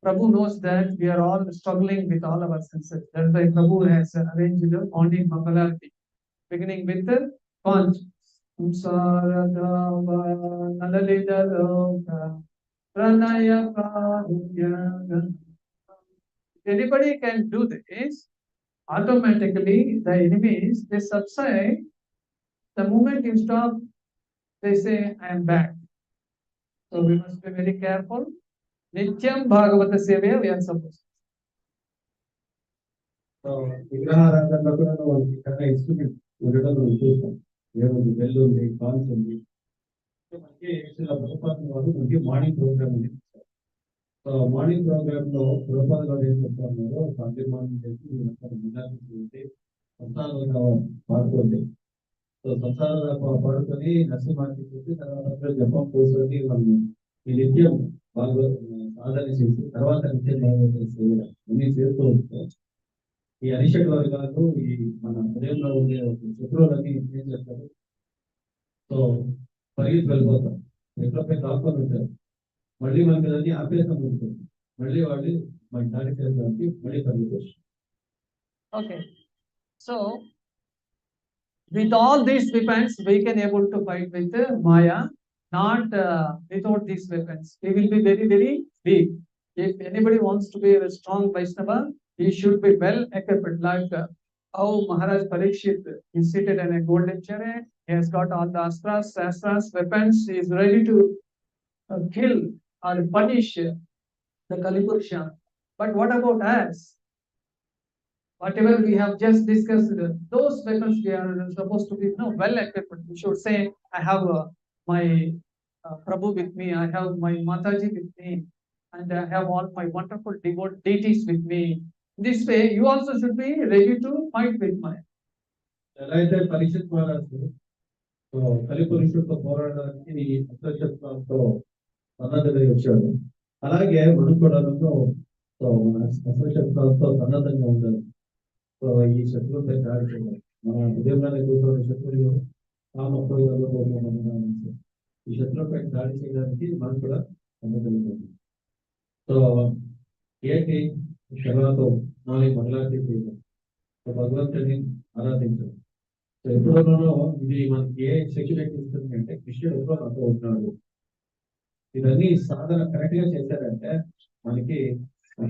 Prabhu knows that we are all struggling with all our senses. That's why Prabhu has arranged the morning Mangalarati, beginning with the conch. Samsaradava nalalidaloka pranaya karunya. Anybody can do this. Automatically, the enemies, they subside. The moment you stop, they say, I am back. So we must be very careful. Nityam Bhagavata Sevaya, we are supposed. So విగ్రహారాధనలో కూడా వాళ్ళకి చాలా instrument ఉండడం మనం చూస్తాం. ఏముంది? Bell ఉంది, cons ఉంది. సో మనకి ప్రభుపాద వారు మనకి మార్నింగ్ ప్రోగ్రామ్ ఉంది. సో మార్నింగ్ ప్రోగ్రామ్ లో ప్రభుపాద గారు ఏం చెప్తా ఉన్నారో, సండే మార్నింగ్ చేసి సంసారంగా పాడుకోండి. సో సంసారంగా పాడుకొని నరసింహానికి చూసి తర్వాత జపం కూర్చొని మనం ఈ నిత్యం బాగా సాధన చేసి తర్వాత నిత్యం చేయాలి అన్ని చేస్తూ ఉంటాం. ఈ అనిషట్ వర్గాలు ఈ మన హృదయంలో ఉండే శత్రువులన్నీ ఏం చేస్తారు? సో పరిగెత్తి వెళ్ళిపోతాం, ఎక్కడపై దాక్కొని ఉంటారు. మళ్ళీ మనకి అన్ని ఆపేసం ఉంటుంది. మళ్ళీ వాళ్ళు మన దాడి చేయడానికి మళ్ళీ పరిగెత్తారు. Okay. So with all these weapons, we can able to fight with Maya. Not without these weapons, we will be very, very weak. If anybody wants to be a strong Vaishnava, he should be well equipped. Like how Maharaj Parikshit is seated in a golden chariot. He has got all the astras, shastras, weapons. He is ready to kill or punish the Kalipurusha. But what about us? Whatever we have just discussed, those weapons we are supposed to be well equipped. We should say, I have my Prabhu with me, I have my Mataji with me, and I have all my wonderful devout deities with me. This way, you also should be ready to fight with Maya. ఎలా అయితే పరీక్షిత్ మహారాజు కలిపురుషుడితో పోరాడడానికి అస్త్రశస్త్రాలతో సన్నద్ధమై వచ్చాడు, అలాగే మనం కూడా అస్త్రశస్త్రాలతో సన్నద్ధంగా ఉండాలి. So ఈ శత్రువులపై దాడి చేయాలి. మన ఉదయంలోనే కూర్చొని శత్రువులు ఈ శత్రువుపై దాడి చేయడానికి మనం కూడా సన్నద్ధంగా. సో ఏంటి? శర్వాతో మార్నింగ్ మంగళారతి చేయడం, సో భగవంతుడిని ఆరాధించడం. సో ఎప్పుడోనో ఇది మనకి ఏ సెక్యూరిటీ ఇస్తుంది అంటే కృష్ణుడు ఎప్పుడో నాతో ఉన్నాడు. ఇవన్నీ సాధన కరెక్ట్ గా చేశారంటే మనకి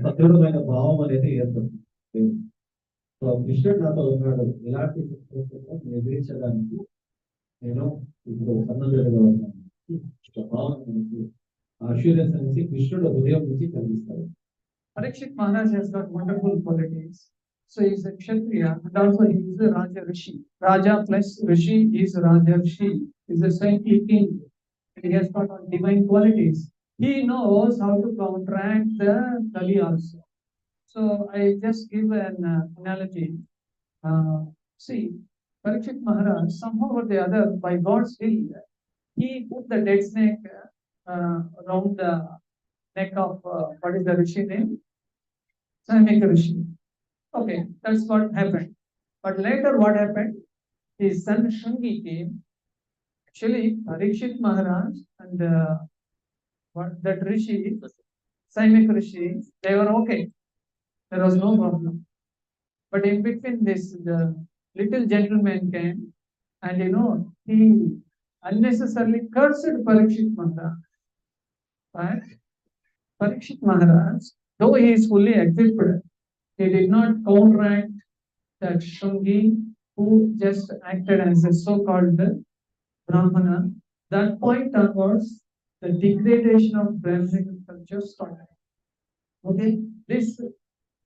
సదృఢమైన భావం అనేది ఏర్పడుతుంది. సో కృష్ణుడు నాతో ఉన్నాడు, ఎలాంటి ఎదిరించడానికి నేను ఇప్పుడు సన్నద్ధుడిగా ఉన్నాను. భావన మనకి అష్యూరెన్స్ అనేసి కృష్ణుడు హృదయం నుంచి కలిగిస్తాడు. Parikshit Maharaj has got wonderful qualities. So he is a Kshatriya and also he is a Raja Rishi. Raja plus Rishi is Raja Rishi. He is a saintly king. He has got all divine qualities. He knows how to counteract the Kali also. So I just give an analogy. See, Parikshit Maharaj, somehow or the other, by God's will, he put the dead snake around the neck of what is the Rishi name? Sanmika Rishi. Okay, that's what happened. But later what happened? His son Shringi came. Actually, Parikshit Maharaj and what that Rishi Saimik Rishi, they were okay. There was no problem. But in between this, the little gentleman came and he unnecessarily cursed Parikshit Maharaj. Right? Parikshit Maharaj, though he is fully equipped, he did not counteract that Shungi who just acted as a so-called Brahmana. That point onwards, the degradation of Brahminical culture started. Okay, this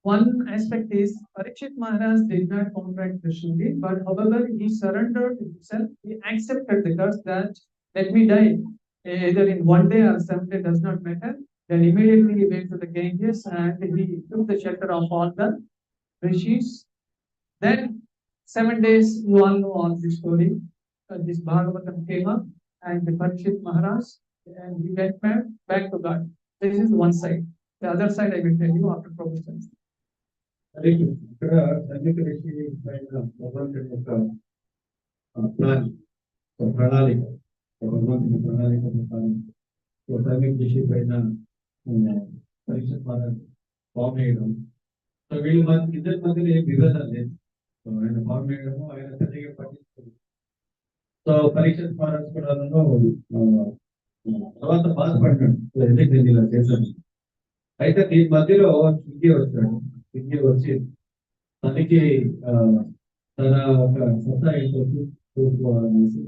one aspect is Parikshit Maharaj did not counteract the Shungi, but however he surrendered himself, he accepted the curse that let me die, either in 1 day or 7 days does not matter. Then immediately he went to the Ganges and he took the shelter of all the rishis. Then 7 days, you all know all the story. This Bhagavatam came up and the Parikshit Maharaj and he went back to God. This is one side. The other side I will tell you after propositions. ఇక్కడ సైనిక ఋషి పైన భగవంతుని యొక్క plan ప్రణాళిక భగవంతుని ప్రణాళిక ప్రకారం సైనిక ఋషి పైన పరీక్ష ఫామ్ చేయడం. సో వీళ్ళ ఇద్దరి మధ్యలో ఏం విభేదం లేదు. సో ఆయన ఫామ్ చేయడము ఆయన సరిగ్గా పట్టించుకోలేదు. సో పరీక్ష స్మారకంలో తర్వాత బాధపడ్డాడు ఎందుకు నేను ఇలా చేశాను. అయితే దీని మధ్యలో సింగి వచ్చాడు. సింగి వచ్చి తనకి తన ఒక సత్తా ఏంటో చూసుకోవాలనేసి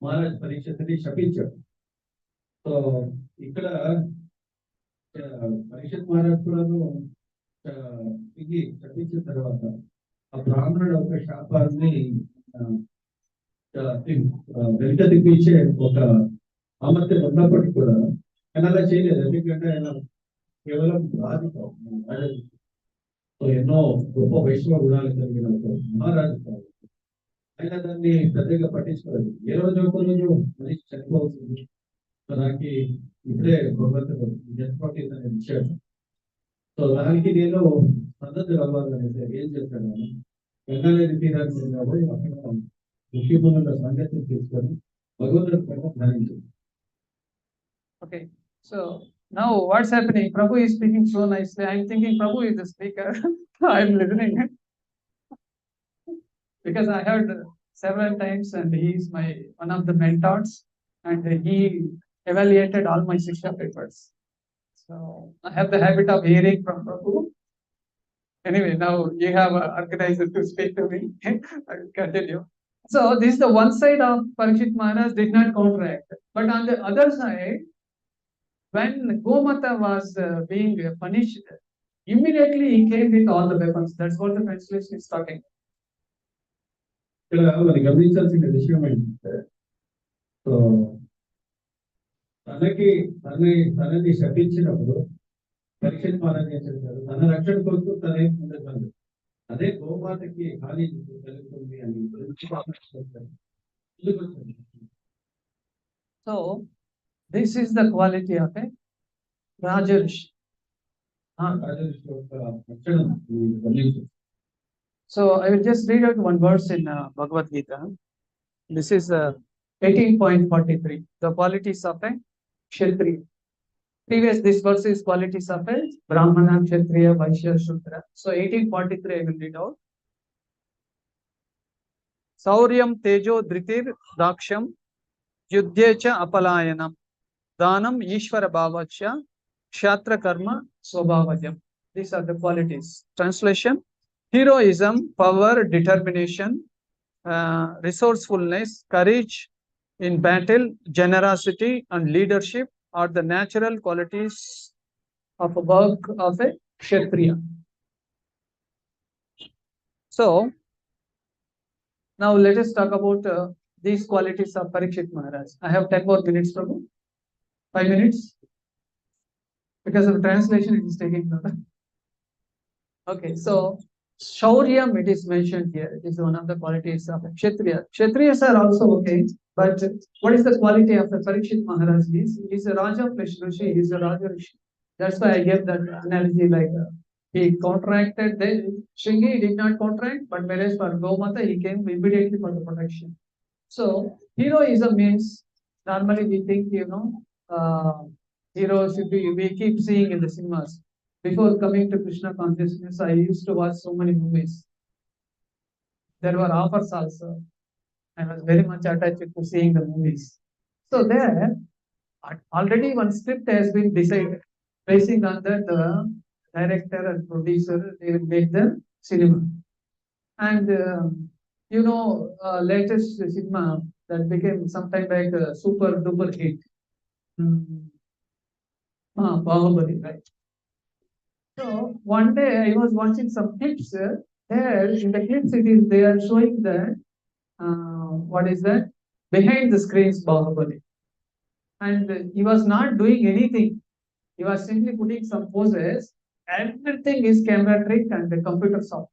మహారాజ్ పరీక్షని శపించాడు. సో ఇక్కడ పరీక్షత్ మహారాజ్ కూడా సింగి శపించిన తర్వాత ఆ బ్రాహ్మణుడు ఒక శాపాన్ని వెనుక తిప్పించే ఒక సామర్థ్యం ఉన్నప్పటికీ కూడా ఆయన అలా చేయలేదు. ఎందుకంటే ఆయన కేవలం రాజు ఎన్నో గొప్ప వైష్ణవ గుణాలు కలిగిన మహారాజు కాదు. ఆయన దాన్ని పెద్దగా పట్టించుకోలేదు. ఏ రోజు ఒక రోజు మనిషి చనిపోతుంది. నాకు ఇప్పుడే భగవంతుడు అనేది ఇచ్చాడు. సో దానికి నేను పద్ధతి అవ్వాలనేసి ఏం చేశాను, గంగానది తీరానికి వెళ్ళినప్పుడు అక్కడ ముఖ్యమైన సంగతిని తీసుకొని భగవంతుడి పైన ధ్యానించాను. Okay, so now what's happening? Prabhu is speaking so nicely. I'm thinking Prabhu is the speaker. I'm listening because I heard several times, and he is one of the mentors, and he evaluated all my Shiksha papers. So I have the habit of hearing from Prabhu. Anyway, now you have organized to speak to me. I will continue. So this is the one side of Parikshit Maharaj did not counteract, but on the other side, when Gomata was being punished, immediately he came with all the weapons. That's what the translation is talking. ఇక్కడ మనం గమనించాల్సిన విషయం ఏంటంటే, so తనని శపించినప్పుడు పరీక్షలు మహారాజ్ ఏం చేశారు, తన రక్షణ కోసం తనే ఉండదు. అదే గోమాతకి హాని కలుగుతుంది అని So this is the quality of a Rajarishi. So I will just read out one verse in Bhagavad Gita. This is 18.43. The qualities of a Kshatriya. Previous, this verse is qualities of a Brahmana, Kshatriya, Vaishya, Shudra. So 18.43 I will read out. Sauryam Tejo Dhritir Daksham Yudhyecha Apalayanam Danam Ishvara Bhavacha Kshatra Karma Swabhavajam. These are the qualities. Translation: heroism, power, determination, resourcefulness, courage in battle, generosity, and leadership are the natural qualities of a work of a Kshatriya. So now let us talk about these qualities of Parikshit Maharaj. I have 10 more minutes, Prabhu. 5 minutes? Because of translation, it is taking longer. Okay, so Shauryam, it is mentioned here. It is one of the qualities of a Kshatriya. Kshatriyas are also okay, but what is the quality of the Parikshit Maharaj? He is a Raja plus Rishi, he is a Raja Rishi. That's why I gave that analogy, like he counteracted, then Shringi did not counteract, but whereas for Gomata, he came immediately for the protection. So heroism means, normally we think, heroes we keep seeing in the cinemas. Before coming to Krishna consciousness, I used to watch so many movies. There were offers also. I was very much attached to seeing the movies. So there, already one script has been decided. Basing on that, the director and producer, they will make the cinema. And latest cinema that became sometime like a super duper hit. Bahubali, right? So one day I was watching some clips. There in the clips, they are showing that what is that behind the screens Bahubali, and he was not doing anything. He was simply putting some poses. Everything is camera trick and the computer software.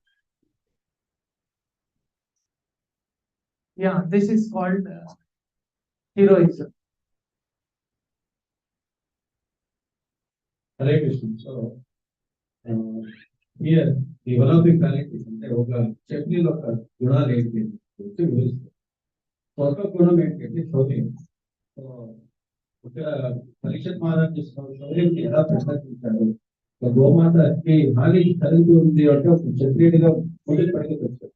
Yeah, this is called heroism. Hare Krishna. So here the one of the qualities అంటే ఒక చట్నీలో ఒక గుణాలు ఏంటి అంటే వివరిస్తారు. ఒక గుణం ఏంటంటే శౌర్యం. సో ఒక పరీక్ష మహారాజు శౌర్యంకి ఎలా ప్రదర్శించాడు, ఒక గోమాతకి హాని కలిగి ఉంది అంటే ఒక క్షత్రియుడిగా ముందుకు పరిగెత్తాడు.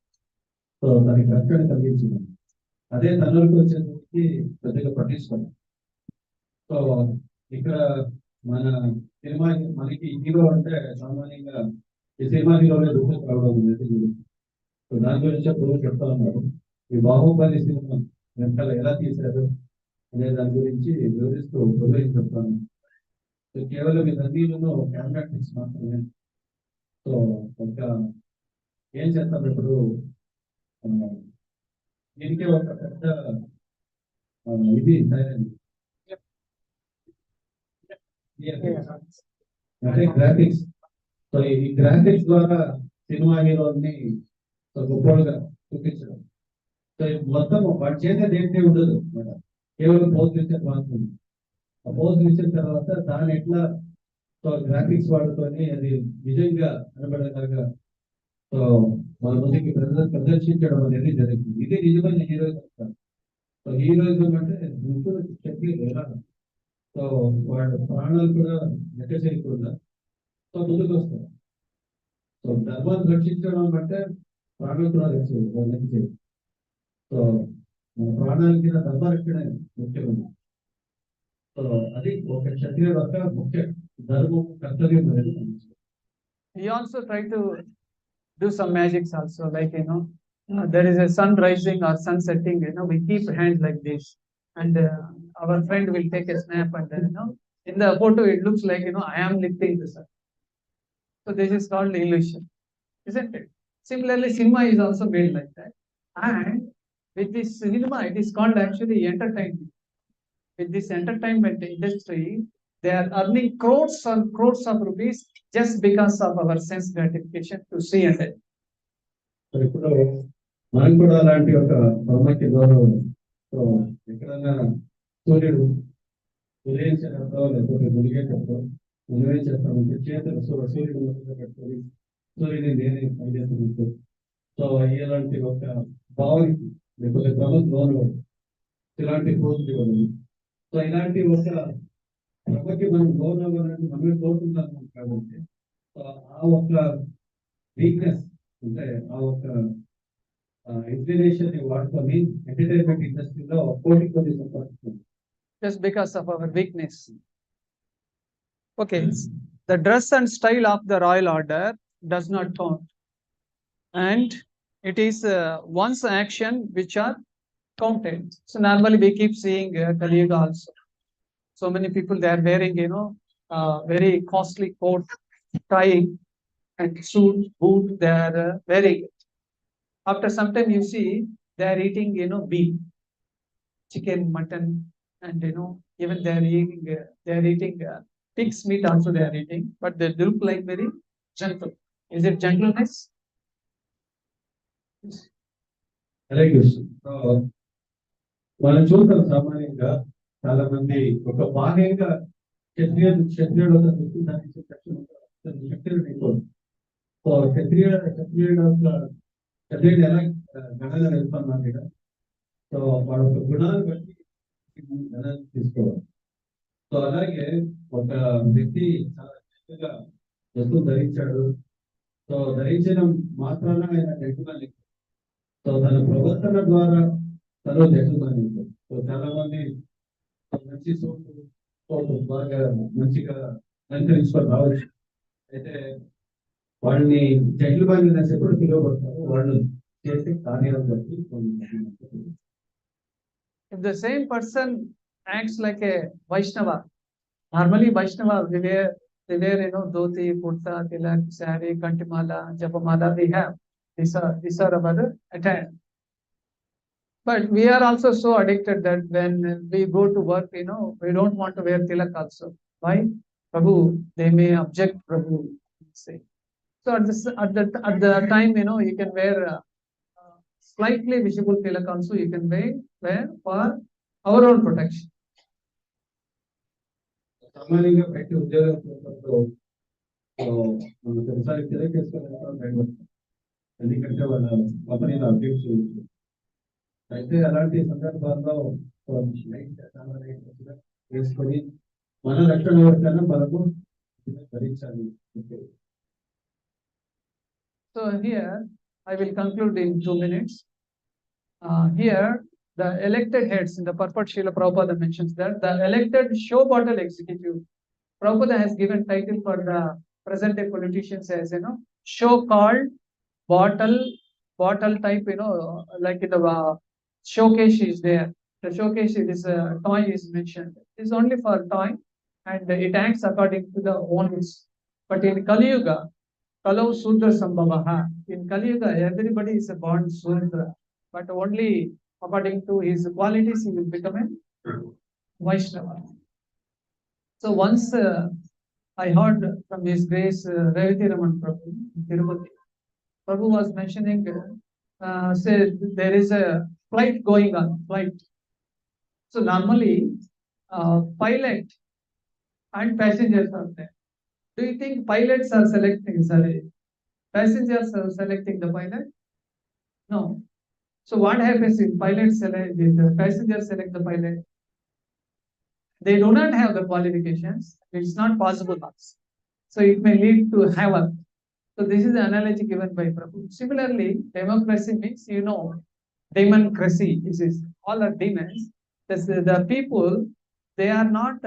సో దానికి రక్షణ కలిగించింది. అదే తనకు వచ్చేసరికి పెద్దగా పట్టించుకోండి. సో ఇక్కడ మన సినిమా మనకి హీరో అంటే సామాన్యంగా ఈ సినిమా హీరోనే దూరం రావడం అనేది. సో దాని గురించి అప్పుడు చెప్తా ఉన్నారు. ఈ బాహుబలి సినిమా వెనకాల ఎలా తీశారు అనే దాని గురించి వివరిస్తూ ప్రొవైడ్ చెప్తాను. సో కేవలం ఇదన్నీలో కెమెరా ట్రిక్స్ మాత్రమే. సో ఒక ఏం చేస్తాం ఇప్పుడు దీనికే ఒక పెద్ద ఇది తయారైంది. అంటే గ్రాఫిక్స్. సో ఈ గ్రాఫిక్స్ ద్వారా సినిమా హీరోని గొప్పగా చూపించడం. సో మొత్తం వాటి చేసేది ఏంటి ఉండదు అనమాట. కేవలం పోస్ట్ ఇచ్చే మాత్రం. ఆ పోస్ట్ ఇచ్చిన తర్వాత దాన్ని ఎట్లా సో గ్రాఫిక్స్ వాడుకొని అది నిజంగా కనబడేలాగా సో మన ముందుకి ప్రదర్శించడం అనేది జరుగుతుంది. ఇది నిజమైన హీరోయిజం. సో హీరోయిజం అంటే ముగ్గురు చెప్పి ఎలా సో వాళ్ళ ప్రాణాలు కూడా లెక్క చేయకుండా సో ముందుకు వస్తారు. సో ధర్మాన్ని రక్షించడం అంటే ప్రాణాలు కూడా లెక్క చేయదు. సో మన ప్రాణాలకి ధర్మ రక్షణ ముఖ్యమైన. సో అది ఒక క్షత్రియుడు యొక్క ముఖ్య ధర్మం కర్తవ్యం అనేది. He also tried to do some magics also, like there is a sun rising or sun setting. We keep hands like this, and our friend will take a snap, and in the photo it looks like I am lifting the sun. So this is called illusion, isn't it? Similarly, cinema is also made like that, and with this cinema, it is called actually entertainment. With this entertainment industry, they are earning crores and crores of rupees just because of our sense gratification to see and hear. ఇప్పుడు మనం కూడా అలాంటి ఒక బ్రహ్మకి గౌరవం. So ఎక్కడైనా సూర్యుడు ఉదయించేటప్పుడు లేకపోతే మునిగేటప్పుడు మనం ఏం చేస్తామంటే చేతులు సూర్యుడు మొదలు పెట్టుకొని సూర్యుని నేనే పనిచేస్తున్నట్టు. సో ఇలాంటి ఒక భావనకి లేకపోతే బ్రహ్మకు గౌరవం ఇలాంటి పోస్ట్ ఇవ్వడం. సో ఇలాంటి ఒక బ్రహ్మకి మనం గౌరవం అనేది మనమే కోరుకుంటాము కాబట్టి ఆ ఒక వీక్నెస్ అంటే ఆ ఒక ఇంక్లినేషన్ వాడుకొని ఎంటర్టైన్మెంట్ ఇండస్ట్రీలో పోటీ కొద్ది సంపాదిస్తుంది. Just because of our weakness. Okay, the dress and style of the royal order does not count, and it is one's action which are counted. So normally we keep seeing Kali Yuga also. So many people, they are wearing very costly coat, tie and suit, boot. They are wearing. After some time, you see they are eating beef, chicken, mutton, and even they are eating pig's meat also they are eating, but they look like very gentle. Is it gentleness? అలాగే మనం చూస్తాం సామాన్యంగా చాలా మంది ఒక బాహ్యంగా క్షత్రియుడు ఒక క్షత్రియుడు అయిపోదు. సో క్షత్రియుడు ఎలా గణన వెళ్తున్నాం ఇక్కడ. సో వాడు ఒక గుణాన్ని బట్టి గణన తీసుకోవాలి. సో అలాగే ఒక వ్యక్తి చాలా చక్కగా దుస్తులు ధరించాడు. సో ధరించిన మాత్రాన ఆయన జెంట్మెన్. సో తన ప్రవర్తన ద్వారా తను జెంట్మెన్. సో చాలా మంది మంచి సోటు బాగా మంచిగా అలంకరించుకొని రావచ్చు. అయితే వాళ్ళని జెంట్మెన్ అనేసి ఎప్పుడు పిలువబడతారు, వాళ్ళు చేసే కార్యాలను బట్టి If the same person acts like a Vaishnava, normally Vaishnava, they wear dhoti, kurta, tilak, sari, kantimala, japamala, we have. These are our attire. But we are also so addicted that when we go to work, we don't want to wear tilak also. Why? Prabhu, they may object, Prabhu, say. So at the time, you can wear slightly visible tilak also, you can wear for our own protection. సామాన్యంగా ప్రతి ఉద్యోగంలో మనం కొన్నిసారి తిరగ చేసుకుని ఎందుకంటే వాళ్ళ కంపెనీలో update చేయొచ్చు. అయితే అలాంటి సందర్భాల్లో వేసుకొని మన రక్షణ వరకైనా మనకు ధరించాలి. So here I will conclude in 2 minutes. Here the elected heads in the purport, Srila Prabhupada mentions that the elected show bottle executive. Prabhupada has given title for the present day politicians as show called bottle type, like in the showcase is there. The showcase is toy is mentioned. It's only for toy and it acts according to the owners. But in Kali Yuga, Kalau Sudra Sambhavaha. In Kali Yuga, everybody is a born Sudra, but only according to his qualities he will become a Vaishnava. So once I heard from His Grace Revati Raman Prabhu in Tirupati. Prabhu was mentioning, say there is a flight going on, flight. So normally, pilot and passengers are there. Do you think pilots are selecting, passengers are selecting the pilot? No. So what happens if pilots select, the passengers select the pilot? They do not have the qualifications. It's not possible. So it may lead to havoc. So this is the analogy given by Prabhu. Similarly, democracy means, demoncracy. This is all are demons. The people, they are not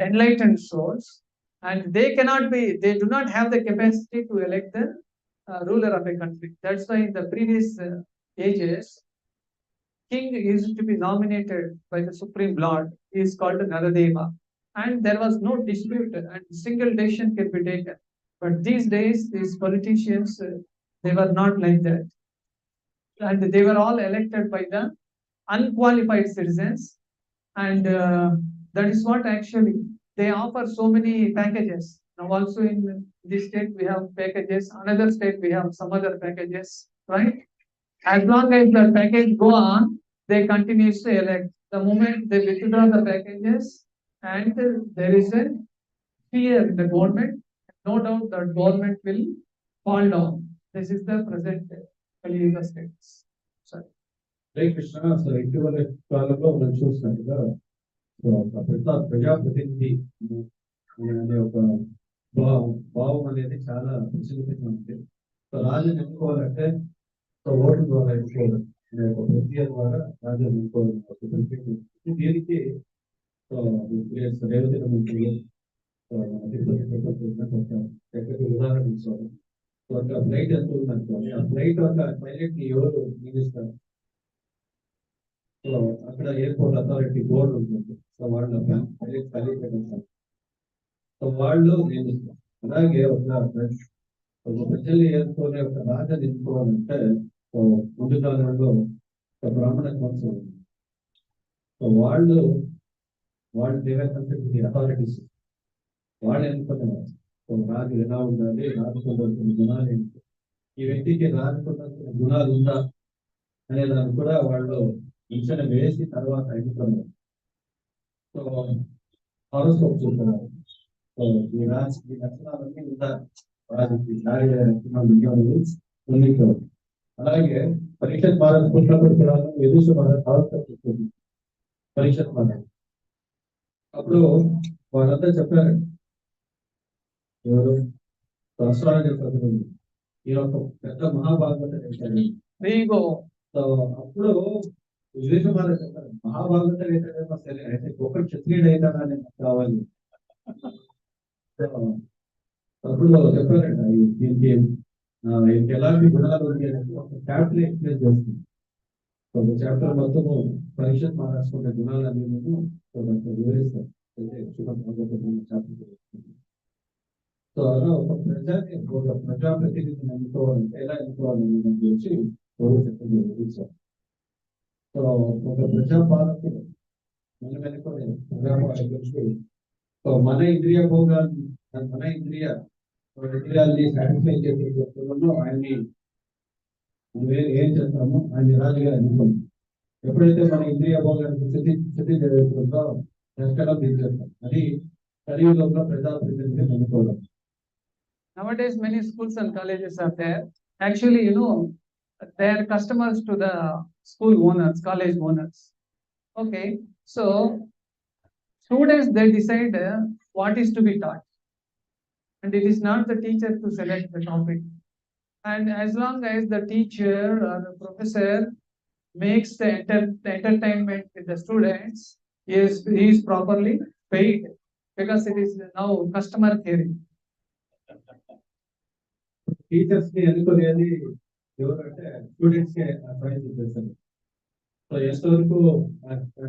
enlightened souls, and they do not have the capacity to elect the ruler of a country. That's why in the previous ages, king used to be nominated by the Supreme Lord. He is called Naradeva. And there was no dispute and single decision can be taken. But these days, these politicians, they were not like that. And they were all elected by the unqualified citizens. And that is what actually they offer so many packages. Now also in this state we have packages, another state we have some other packages, right? As long as the package go on, they continue to elect. The moment they withdraw the packages and there is a fear in the government, no doubt the government will fall down. This is the present Kali Yuga status. Sorry. Hare Krishna. So ఇటీవల కాలంలో మనం చూసినట్టుగా ప్రజాప్రతినిధి అనే ఒక భావం అనేది చాలా ప్రసిద్ధిగా ఉంది. సో రాజుని ఎన్నుకోవాలంటే ఓటు ద్వారా ఎన్నుకోవాలి, ఒక ప్రక్రియ ద్వారా రాజుని ఎన్నుకోవాలి. దీనికి రేవతి మంత్రి ఎక్కడికి ఉదాహరణ తీసుకోవాలి. ఒక ఫ్లైట్ ఎంత ఉందనుకోవాలి, ఆ ఫ్లైట్ ఒక పైలట్ ని ఎవరు నియమిస్తారు? సో అక్కడ ఎయిర్పోర్ట్ అథారిటీ బోర్డు ఉంటుంది. సో వాళ్ళు పైలట్ కలిపి సో వాళ్ళు నియమిస్తారు. అలాగే ఒక ప్రజల్ని ఎన్నుకోనే ఒక రాజాన్ని ఎన్నుకోవాలంటే ముందు కాలంలో ఒక బ్రాహ్మణ వంశం ఉంది. సో వాళ్ళు దేవతంత్రి అథారిటీస్ వాళ్ళు ఎన్నుకునేవారు. సో రాజు ఎలా ఉండాలి, రాజుకుండాల్సిన గుణాలు ఏంటి, ఈ వ్యక్తికి రాజుకుండాల్సిన గుణాలు ఉందా అనే దాన్ని కూడా వాళ్ళు అంచనా వేసి తర్వాత ఎన్నుకున్నారు. సో హారోస్కోప్ చూస్తున్నారు. సో ఈ లక్షణాలన్నీ ఉందా రాజుకి, అలాగే పరీక్ష భారత్ పుట్టినప్పుడు కూడా ఎదురు భారత్ హారోస్కోప్ చూస్తుంది. పరీక్ష భారత్ అప్పుడు వాళ్ళంతా చెప్పారు, ఎవరు రాష్ట్రాలు చెప్పారు, ఈ యొక్క పెద్ద మహాభాగవత చెప్పారు. There you go. సో అప్పుడు వివేకమాల చెప్పారు, మహాభాగవత అయితే సరే అయితే గొప్ప క్షత్రియుడు అవుతాడా అని నాకు కావాలి. సో అప్పుడు చెప్పారంట దీనికి ఎలాంటి గుణాలు ఉన్నాయి అనేది ఒక చాప్టర్ ఎక్స్ప్లెయిన్ చేస్తుంది. ఒక చాప్టర్ మొత్తం పరిషత్ మహారాష్ట్ర గుణాలు అన్ని నేను వివరిస్తాను. చాప్టర్. సో అలా ఒక ప్రజాప్రతినిధిని ఎన్నుకోవాలంటే ఎలా ఎన్నుకోవాలని గురించి చెప్పారు. సో ఒక ప్రజాపాలకుడు మనం ఎన్నుకోవాలి ప్రజాపాలకుడికి సో మన ఇంద్రియాల్ని సాటిస్ఫై చేసే వ్యక్తులను ఆయన్ని ఏం చేస్తామో ఆయన రాజుగా ఎన్నుకోండి. ఎప్పుడైతే మన ఇంద్రియ భోగానికి స్థితి జరుగుతుందో నష్టం తీసేస్తాం. అది కలియుగంలో ప్రజాప్రతినిధిని ఎన్నుకోవడం. Nowadays, many schools and colleges are there. Actually, they are customers to the school owners, college owners. Okay, so students, they decide what is to be taught, and it is not the teacher to select the topic. And as long as the teacher or the professor makes the entertainment with the students, he is properly paid, because it is now customer caring. Teachers ని ఎన్నుకునేది ఎవరంటే students కి advise చేస్తారు. So ఎంతవరకు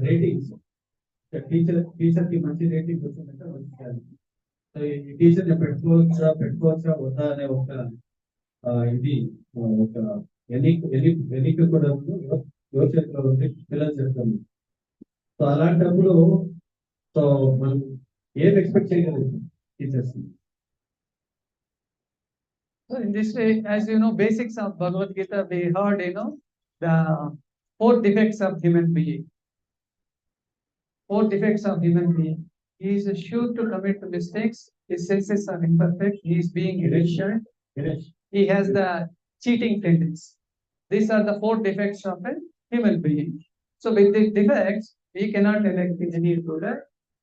ratings teacher కి మంచి rating వచ్చిందంటే మంచి. So ఈ టీచర్ ని పెట్టుకోవచ్చా వద్దా అనే ఒక ఇది ఒక ఎన్నిక కూడా ఎవరి చేతిలో ఉంది, పిల్లలు చేస్తాము. సో అలాంటప్పుడు సో మనం ఏం ఎక్స్పెక్ట్ చేయగలుగుతాం టీచర్స్ ని? So in this way, as you know, basics of Bhagavad Gita, we heard, the 4 defects of human being. 4 defects of human being. He is sure to commit mistakes. His senses are imperfect. He is being irrational. He has the cheating tendency. These are the 4 defects of a human being. So with these defects, we cannot elect any ruler,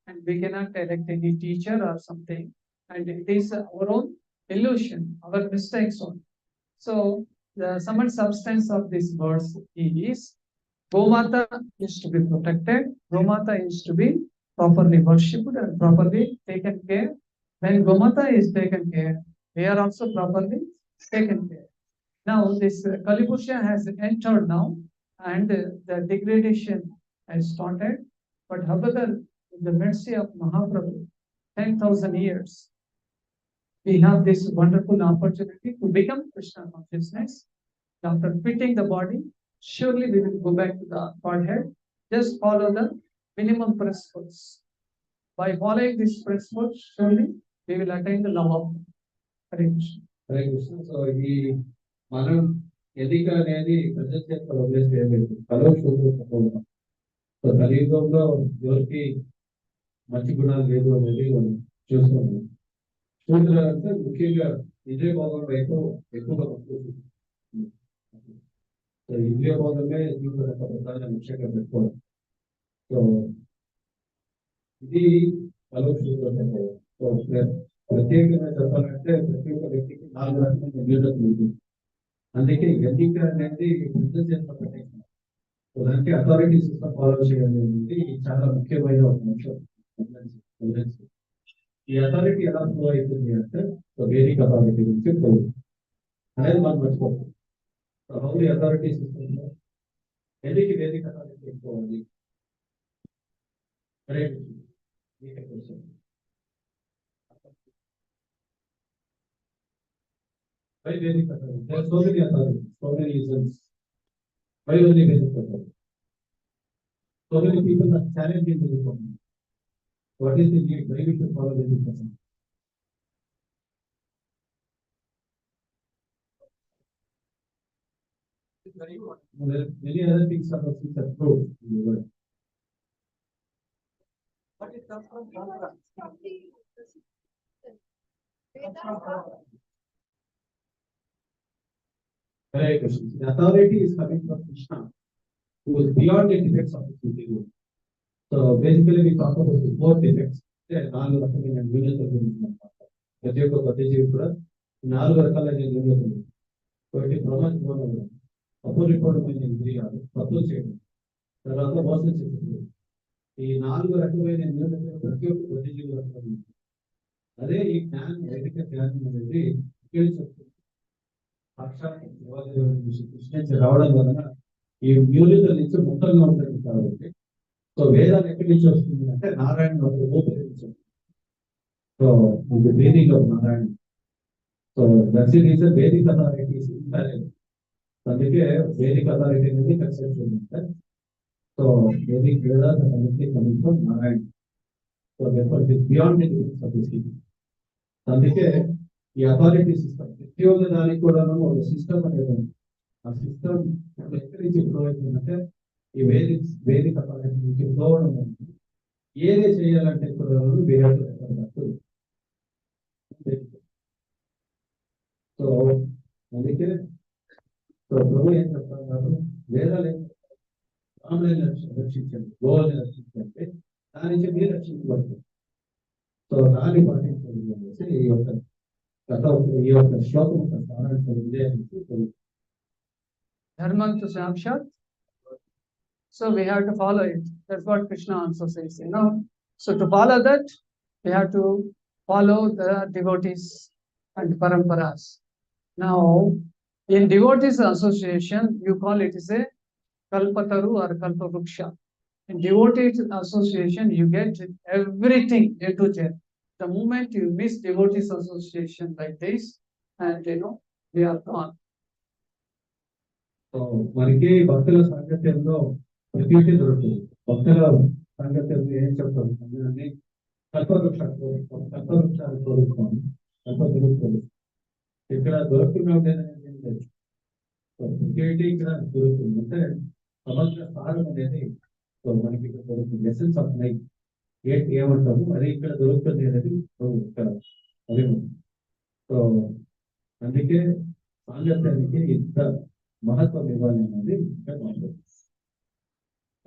and we cannot elect any teacher or something. And it is our own illusion, our mistakes only. So the sum and substance of this verse is, Gomata is to be protected. Gomata is to be properly worshipped and properly taken care. When Gomata is taken care, we are also properly taken care. Now this Kalipusha has entered now, and the degradation has started. But however, in the mercy of Mahaprabhu, 10,000 years, we have this wonderful opportunity to become Krishna consciousness. After quitting the body, surely we will go back to the Godhead. Just follow the minimum principles. By following these principles, surely we will attain the love of Hare Krishna. Hare Krishna. So ఈ మనం ఎన్నిక అనేది ప్రజల చేతిలో వదిలేసేయలేదు, కలవడం. So కలియుగంలో ఎవరికి మంచి గుణాలు లేదు అనేది మనం చూస్తున్నాం. చూడాలంటే ముఖ్యంగా ఇంద్రియ భోగం వైపు ఎక్కువగా సో ఇంద్రియ భోగమే జీవిత ప్రధాన ముఖ్యంగా పెట్టుకోవాలి. సో ఇది కలవడం. సో ప్రత్యేకంగా చెప్పాలంటే ప్రతి ఒక్క వ్యక్తికి 4 రకాల నివేదనలు ఉంటుంది. అందుకే ఎన్నిక అనేది ప్రజల చేతిలో పెట్టేసి దానికి అథారిటీ సిస్టమ్ ఫాలో చేయాలి అనేది చాలా ముఖ్యమైన ఒక అంశం. ఈ అథారిటీ ఎలా ఫ్లో అవుతుంది అంటే వేదిక అథారిటీ గురించి ఫ్లో అనేది మనం మర్చిపోతాం. హౌ ది అథారిటీ సిస్టమ్ ఎందుకు వేదిక authority ఎక్కువాలి? Why Vedic authority? There are so many authorities, so many reasons. Why only Vedic authority? So many people are challenging Vedic authority. What is the need? Why we should follow Vedic authority? There are many other things are also approved in the world. But it comes from Bhagavatham. Hare Krishna. The authority is coming from Krishna, who is beyond the defects of the physical world. So basically we talk about the 4 defects. అంటే 4 రకమైన న్యూనతల గురించి మాట్లాడతాం. ప్రతి ఒక్క జీవి కూడా 4 రకాలైన న్యూనతలు. ఒకటి ప్రమాదం, అపరిపూర్ణమైన ఇంద్రియాలు, తప్పులు చేయడం, తర్వాత మోసం చేస్తుంది. ఈ 4 రకమైన న్యూనతలు ప్రతి ఒక్క జీవిలో ఉంటుంది. అదే ఈ జ్ఞానం, వైదిక జ్ఞానం అనేది సాక్షాత్ రావడం వలన ఈ న్యూనతల నుంచి ముక్తంగా ఉంటుంది. కాబట్టి సో వేదాలు ఎక్కడి నుంచి వస్తుంది అంటే నారాయణ ఊపిరి నుంచి వస్తుంది. సో ఇది breathing of Narayana. So that's it is వేదిక అథారిటీస్. అందుకే వేదిక అథారిటీ అనేది కన్సెప్ట్ ఉంది. సో వేదిక వేదాలు అనేది coming from Narayana. So therefore it is beyond the limits of this. అందుకే ఈ అథారిటీ సిస్టమ్ ప్రతి ఒక్క దానికి కూడా ఒక సిస్టమ్ అనేది ఉంది. ఆ సిస్టమ్ ఎక్కడి నుంచి ఫ్లో అవుతుందంటే ఈ వేదిక అథారిటీ నుంచి ఫ్లో అవడం ఉంది. ఏదే చేయాలంటే కూడా సో అందుకే సో ప్రభు ఏం చెప్తున్నారు, వేదాలు రాములని రక్షించండి, గోవాలని రక్షించండి, దాని నుంచి మీరు రక్షించబడుతుంది. సో దాన్ని పాటించండి అనేసి ఈ యొక్క ఈ యొక్క శ్లోకం సారాంశం అనేసి Dharma to Sakshat. So we have to follow it. That's what Krishna also says, you know. So to follow that, we have to follow the devotees and paramparas. Now, in devotees association, you call it as a kalpataru or kalpavruksha. In devotees association, you get everything A to Z. The moment you miss devotees association like this, and you know, we are gone. So మనకి భక్తుల సాంగత్యంలో ప్రతి దొరుకుతుంది. భక్తుల సాంగత్యంలో ఏం చెప్తారు అని కల్పవృక్షాలు కోరుకోండి, కల్ప దొరుకుతుంది. ఇక్కడ దొరుకుతున్నా లేదు. ప్రతి ఇక్కడ దొరుకుతుంది. అంటే సమగ్ర సారం అనేది మనకి ఇక్కడ దొరుకుతుంది. ఎసెన్స్ ఆఫ్ లైఫ్ ఏమంటాము అది ఇక్కడ దొరుకుతుంది అనేది ఇక్కడ అదే. సో అందుకే సాంగత్యానికి ఇంత महत्व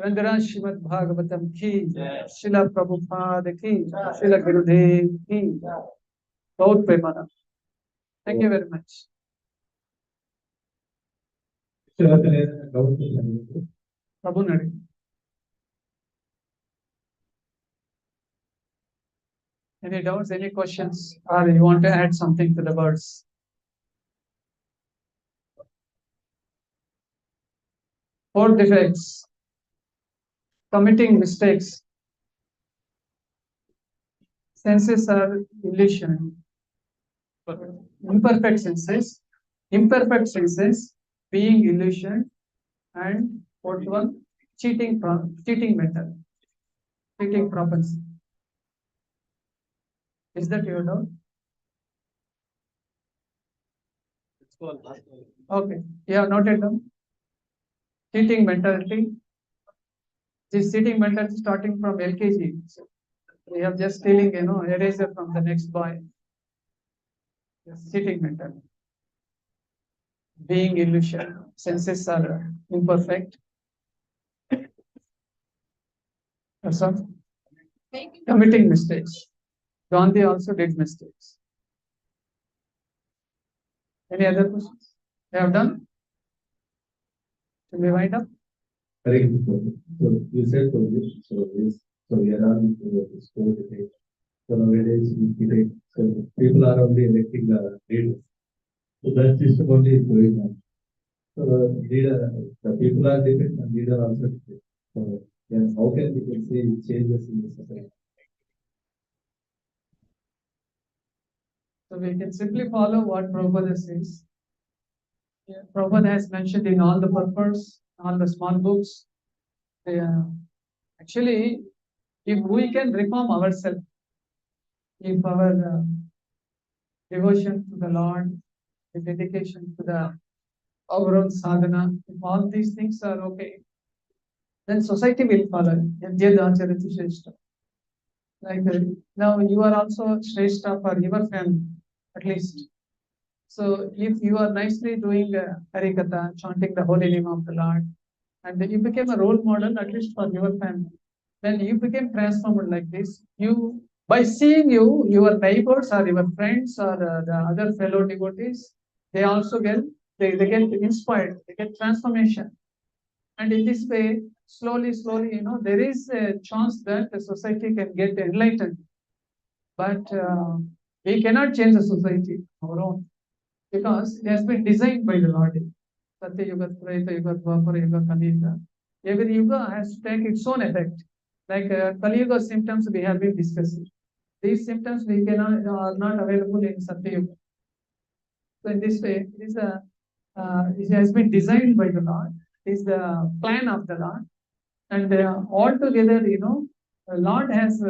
Srimad Bhagavatham ki, Srila Prabhupada ki, Srila Gurudev ki. Both Premana. Thank you very much. Prabhu Nadi. Any doubts, any questions, or you want to add something to the words? Four defects: committing mistakes, senses are illusion, imperfect senses, being illusion, and fourth one, cheating mental, cheating propensity. Is that your doubt? Okay, you have noted down. Cheating mentality. This cheating mentality starting from LKG. So we have just stealing, you know, eraser from the next boy. Yes, cheating mentality. Being illusion. Senses are imperfect. That's all. Committing mistakes. Gandhi also did mistakes. Any other questions? You have done? Can we wind up? Very good. So you said so this. So yes. So we are on this court today. So nowadays so people are only electing the leaders. So that system only is going on. So the people are different and leader also different. So then how can we can see changes in the society? So we can simply follow what Prabhupada says. Yeah, Prabhupada has mentioned in all the purpose, all the small books. Actually, if we can reform ourselves, if our devotion to the Lord, the dedication to our own sadhana, if all these things are okay, then society will follow. Like now you are also Shrestha for your family, at least. So if you are nicely doing Harikatha, chanting the holy name of the Lord, and then you became a role model at least for your family. then you became transformed like this. You, by seeing you, your neighbors or your friends or the other fellow devotees, they also they get inspired, they get transformation. And in this way, slowly, there is a chance that the society can get enlightened. But we cannot change the society on our own because it has been designed by the Lord. Satya Yuga, Treta Yuga, Dwapara Yuga, Kali Yuga. Every Yuga has to take its own effect. Like Kali Yuga symptoms we have been discussing. These symptoms we cannot are not available in Satya Yuga. So in this way, it has been designed by the Lord. It is the plan of the Lord. And altogether, the Lord has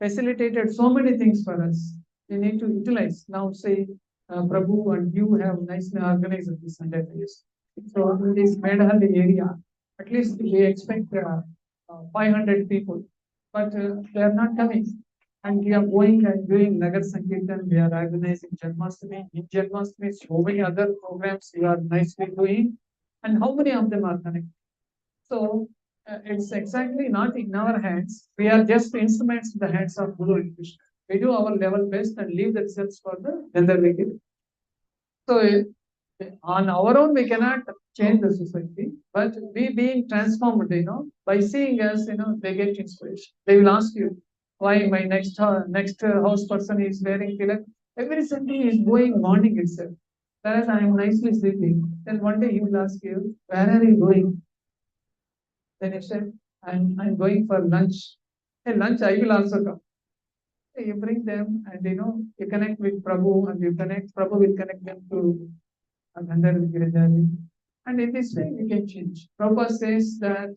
facilitated so many things for us. We need to utilize. Now, say, Prabhu and you have nicely organized this Sunday fest. So, in this Medahalli area, at least we expect 500 people, but they are not coming. And we are going and doing Nagar Sankirtan, we are organizing Janmashtami. In Janmashtami, so many other programs we are nicely doing. And how many of them are connected? So, it's exactly not in our hands. We are just instruments in the hands of Guru and Krishna. We do our level best and leave the results for the elder we give. So, on our own, we cannot change the society, but we being transformed, by seeing us, they get inspiration. They will ask you, why my next house person is wearing tilak. Every Sunday is going morning itself. Whereas I am nicely sleeping. Then one day he will ask you, where are you going? Then you said, I'm going for lunch. Hey, lunch, I will also come. You bring them and you connect with Prabhu and Prabhu will connect them to Gandhar Girajari. And in this way, we can change. Prabhupada says that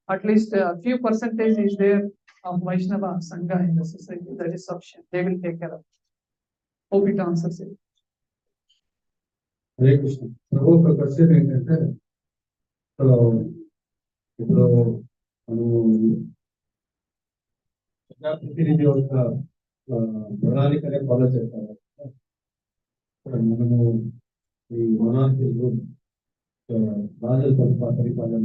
at least a few percentage is there of Vaishnava Sangha in the society. That is sufficient. They will take care of it. Hope it answers it. Hare Krishna. ప్రభు ఒక question ఏంటంటే, ఇప్పుడు మనము ప్రతినిధి యొక్క ప్రణాళికనే follow చేస్తాము. మనము ఈ మనార్కులు రాజుల పరిపాలన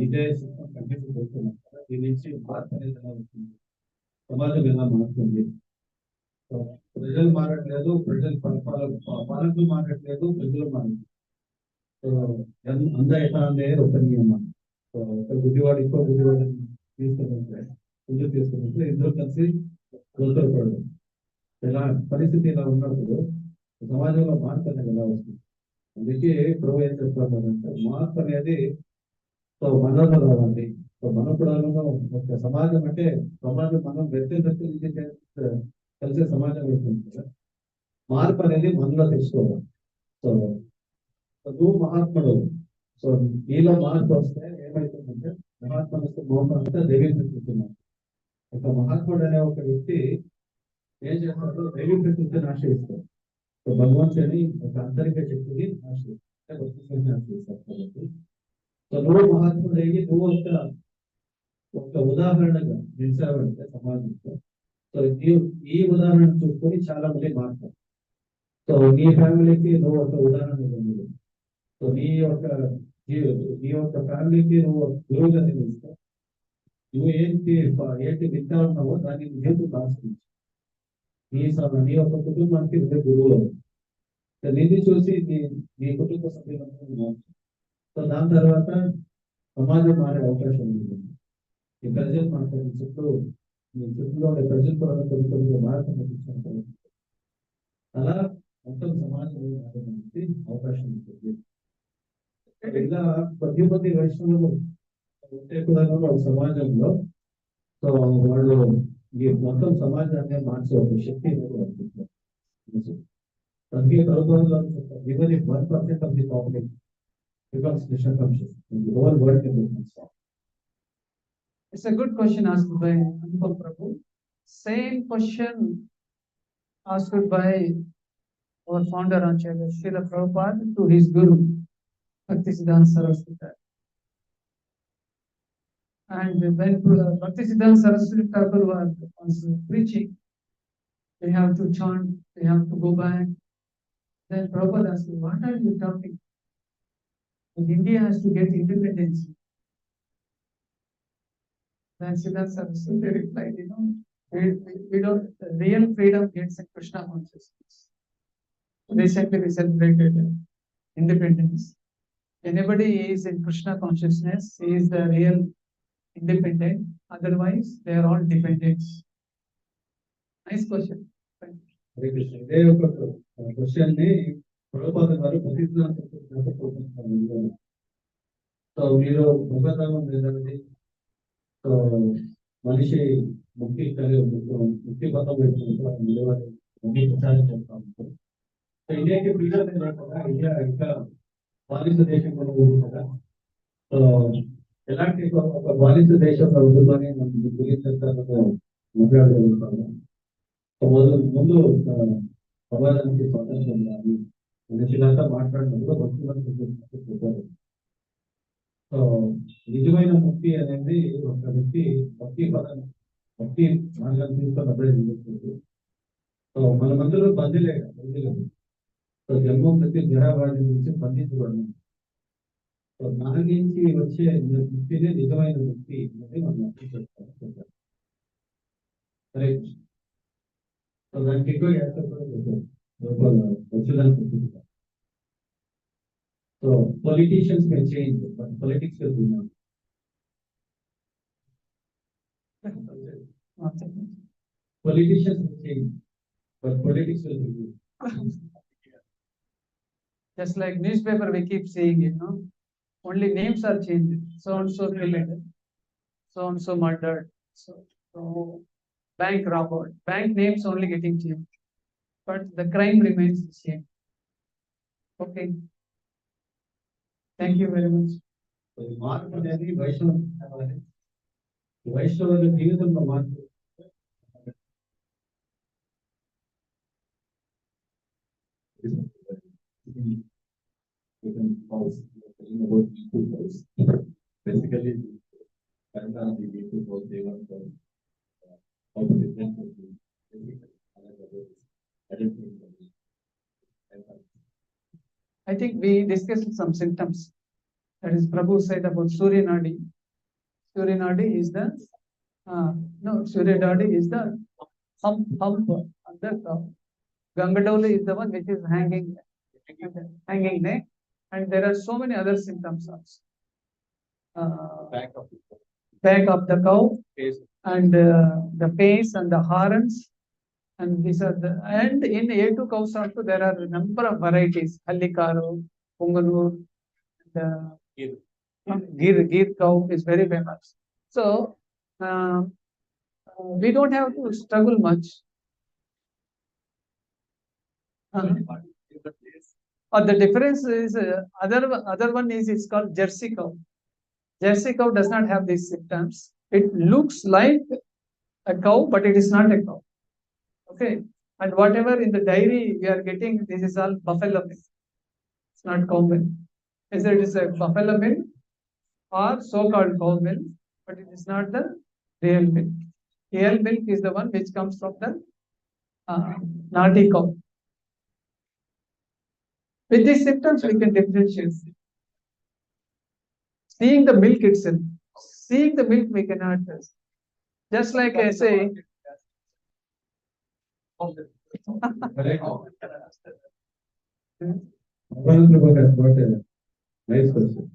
ఇదే సిస్టమ్ కంటిన్యూ చేస్తున్నాం కదా, దీని నుంచి మార్పు అనేది ఎలా వస్తుంది, సమాజం ఎలా మారుతుంది? ప్రజలు మారట్లేదు, పాలకులు మారట్లేదు, ప్రజలు మారట్లేదు. అంతా ఎట్లా అనేది ఒక నియమం. ఒక గుడ్డివాడు ఇంకో గుడ్డివాడు తీసుకున్నట్లే ఇద్దరు కలిసి తోడ్పడడం. ఇలా పరిస్థితి ఇలా ఉన్నప్పుడు సమాజంలో మార్పు అనేది ఎలా వస్తుంది? అందుకే ప్రభు ఏం చెప్తారంటే, మార్పు అనేది మనలో రావాలి. మనపుడాలలో ఒక సమాజం అంటే సమాజం మనం వ్యక్తి నుంచి కలిసే సమాజం అవుతుంది కదా. మార్పు అనేది మనలో తెచ్చుకోవాలి. సో నువ్వు మహాత్ముడు. సో నీలో మార్పు వస్తే ఏమైతుందంటే, మహాత్ముడు మోహంతో దైవీకరిస్తున్నాడు. ఒక మహాత్ముడు అనే ఒక వ్యక్తి ఏం చేస్తాడు? దైవీకృతిని ఆశ్రయిస్తాడు. సో భగవంతుని ఒక అంతరిక శక్తిని ఆశ్రయిస్తాడు. కాబట్టి సో నువ్వు మహాత్ముడు అయ్యి నువ్వు ఒక ఉదాహరణగా నిలిచావంటే సమాజంలో, సో ఈ ఉదాహరణ చూసుకొని చాలా మంది మారుతారు. సో నీ ఫ్యామిలీకి నువ్వు ఒక ఉదాహరణ ఉంది. సో నీ యొక్క ఫ్యామిలీకి నువ్వు గురువుగా నిలుస్తావు. నువ్వు ఏంటి విద్య ఉన్నావో దాన్ని జీవితం ఆశ్రయించు. నీ యొక్క కుటుంబానికి నువ్వే గురువు. నిన్ను చూసి నీ కుటుంబ సభ్యులందరూ మార్చు. సో దాని తర్వాత సమాజం మారే అవకాశం ఉంది. ఈ ప్రజలు మాట్లాడిన చుట్టూ మీ చుట్టూలో ఉండే ప్రజలు కూడా కొన్ని మార్పు అలా మొత్తం సమాజం మారడానికి అవకాశం ఉంటుంది. ఇలా కొద్ది వైష్ణవులు ఉంటే కూడా సమాజంలో సో వాళ్ళు ఈ మొత్తం సమాజాన్ని మార్చే ఒక శక్తి అందుకే ప్రభుత్వంలో even if 1% of the population becomes Krishna conscious, the whole world can become strong. It's a good question asked by Anupam Prabhu. Same question asked by our founder Acharya Srila Prabhupada to his guru Bhaktisiddhanta Saraswati. And when Bhaktisiddhanta Saraswati Thakur was preaching, they have to chant, they have to go back. Then Prabhupada asked, what are you talking? And India has to get independence. Then Siddhartha Saraswati replied, we don't, real freedom gets in Krishna consciousness. Recently we celebrated independence. Anybody is in Krishna consciousness, he is the real independent. Otherwise, they are all dependents. Nice question. Thank you. Hare Krishna. ఇదే ఒక question ని ప్రభుపాద గారు ప్రతిష్ఠిస్తున్నారు. So మీరు భగవద్గీత ఏంటంటే so మనిషి ముక్తి ముక్తి పథం నిలవాలి ప్రచారం చేస్తా ఉంటారు. సో ఇండియాకి ఫ్రీడమ్ లేకుండా ఇండియా ఇంకా బానిస దేశంలో ఉంది కదా. సో ఎలాంటి ఒక బానిస దేశంలో ఉంటుందని మనం గురించి మాట్లాడగలుగుతాము. ముందు సమాజానికి స్వతంత్రం ఉండాలి మనిషిలాగా మాట్లాడినప్పుడు చెప్పారు. సో నిజమైన ముక్తి అనేది ఒక వ్యక్తి భక్తి మార్గాన్ని తీసుకొని అప్పుడే జరుగుతుంది. సో మనమందరూ బంధులేదు. సో జన్మం ప్రతి జరావాడి నుంచి బంధించబడినాం. సో దాని నుంచి వచ్చే ముక్తినే నిజమైన ముక్తి అనేది మనం అర్థం చేసుకోవాలి. సరే, సో దానికి ఎక్కువ వచ్చేదానికి. So politicians May change but politics will remain. Politicians may change but politics will remain. Just like newspaper, we keep saying, only names are changed. So and so killed, so and so murdered, so bank robbed. Bank names only getting changed, but the crime remains the same. Okay. Thank you very much. So ఈ మార్పు అనేది వైష్ణవుల జీవితంలో మార్పు. Basically, I think we discussed some symptoms. That is, Prabhu said about Surya Nadi. Surya Nadi is the Surya Nadi is the hump under the Gangadoli is the one which is hanging neck, and there are so many other symptoms also. Back of the cow, and the face and the horns, and these are the, and in A2 cows also there are a number of varieties. Hallikaru, Punganur, the Gir cow is very famous. So we don't have to struggle much. The difference is other one is it's called Jersey cow. Jersey cow does not have these symptoms. It looks like a cow, but it is not a cow. Okay, and whatever in the dairy we are getting, this is all buffalo milk. It's not cow milk. Either it is a buffalo milk or so-called cow milk, but it is not the real milk. Real milk is the one which comes from the naughty cow. With these symptoms, we can differentiate. Seeing the milk itself, we cannot just like I say. Nice question.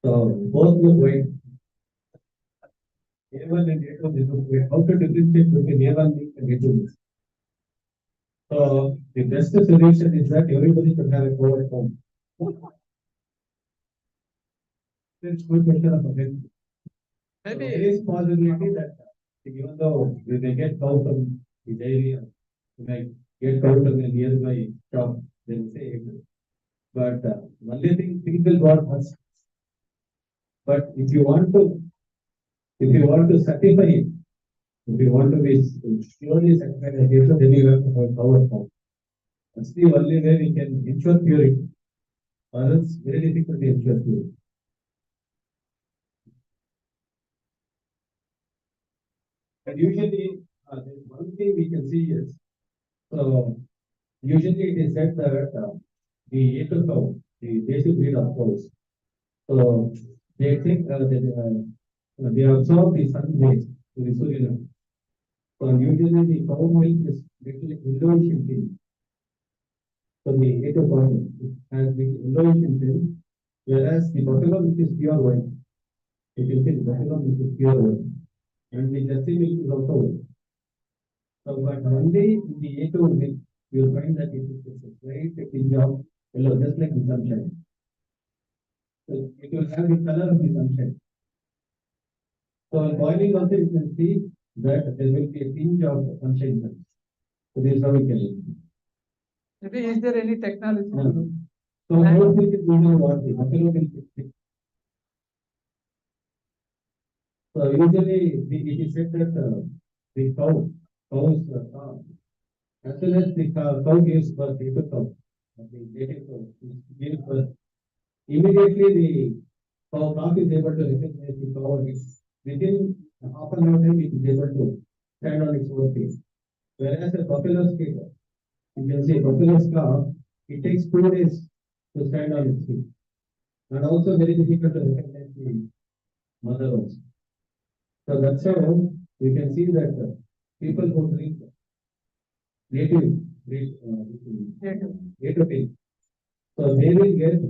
So both look white. A1 and A2 they look white. How to differentiate between A1 milk and A2 milk? So the best solution is that everybody should have a cow at home. It's good question of again. Maybe there is possibility that even though they get cow from the dairy, they get cow from the nearby shop, they will say, but only thing will God first. But if you want to certify it, if you want to be surely certified as Jesus, then you have to have cow at home. That's the only way we can ensure purity. Or else very difficult to ensure purity. And usually, there's one thing we can see is, so usually it is said that the A2 cow, the basic breed of cows, so they think they absorb the sun rays to the Surya. So usually the cow milk is little yellowish in tint. So the A2 powder has the yellowish in tint, whereas the buffalo milk is pure white. You can see the buffalo milk is pure white, and the Jersey milk is also white. So, but only in the A2 milk, you'll find that it is a slight tinge of yellow, just like the sunshine. So it will have the color of the sunshine. So in boiling also you can see that there will be a tinge of sunshine. So this is how we can. Maybe is there any technology? No. So how milk is usually what the buffalo milk is thick. So usually it is said that the cows, as soon as the cow gives birth, the cow, the native cow gives birth, immediately the calf is able to recognize the cow and within half an hour time it is able to stand on its own feet. Whereas a buffalo's feet, you can see buffalo's calf, it takes 2 days to stand on its feet. And also very difficult to recognize the mother also. So that's how we can see that people who drink native native tea, so they will get,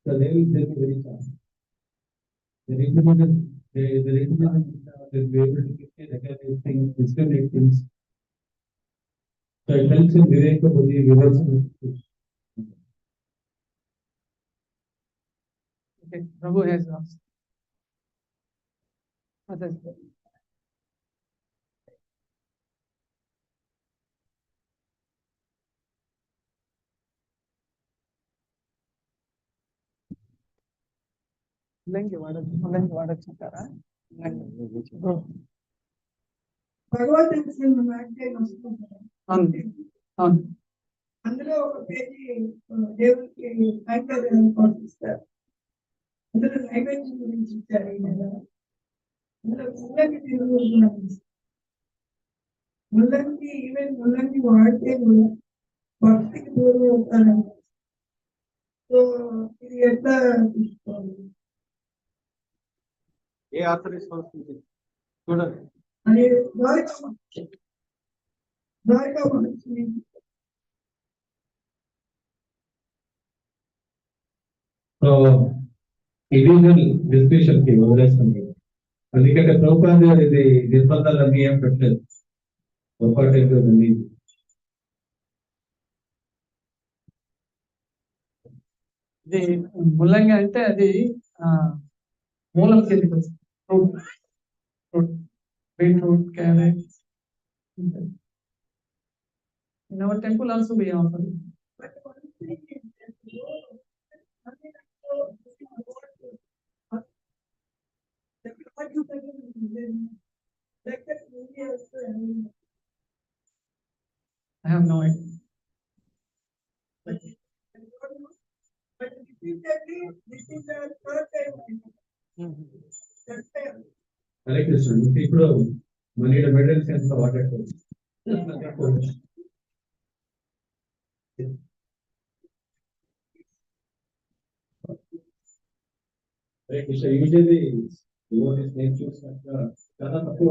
so they will be very fast. The recommended, the recommended will be able to quickly recognize things, discriminate things. So it helps in Viveka Buddhi, reversal. Okay, Prabhu has asked. Others. ముల్లంగి వాడచ్చు అంటారా? Bhagavad Gita magazine వస్తుంది కదా. అవును అవును అందులో ఒక page దేవుడికి నైవేద్యం పంపిస్తారు. అందులో నైవేద్యం గురించి ఇచ్చారు ఈ నెల. అందులో ముల్లంగి తిరుగుతున్నాను. ముల్లంగి ఈవెన్ ముల్లంగి వాడితే కూడా భక్తికి దూరం అవుతారంట. సో ఇది ఎట్లా తీసుకోవాలి ఏ ఆథర్ చూడండి. అని ద్వారకా మహర్షి సో ఇండివిజువల్ డిస్క్రిప్షన్ కి వదిలేస్తుంది. ఎందుకంటే ప్రభుత్వం ఇది నిర్బంధాలు అన్ని ఏం పెట్టలేదు. పొరపాటు అయిపోతుంది. ఇది ముల్లంగి అంటే అది మూలం కిందకి వస్తుంది. Fruit beetroot carrot in our temple also we offer. I have no idea. This is the third time. Hare Krishna. ఇప్పుడు మన మెడల్స్ ఎంత వాడేస్తారు. హరే కృష్ణ. యూజువల్లీ నేను చూసినట్టుగా చాలా తక్కువ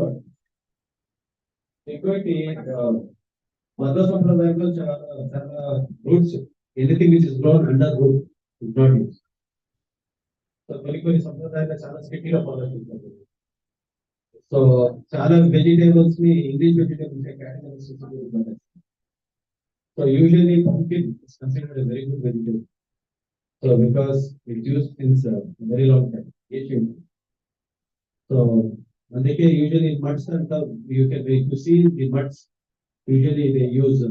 ఎక్కువటి మత సంప్రదాయంలో చాలా చాలా roots anything which is grown under root is not use. So కొన్ని సంప్రదాయాలు చాలా స్ట్రిక్ట్గా ఫాలో చేస్తారు. సో చాలా వెజిటేబుల్స్ ని English vegetables categories. So usually pumpkin is considered a very good vegetable. So because it use since very long time Asian. So అందుకే usually mats అంతా you can you see the mats usually they use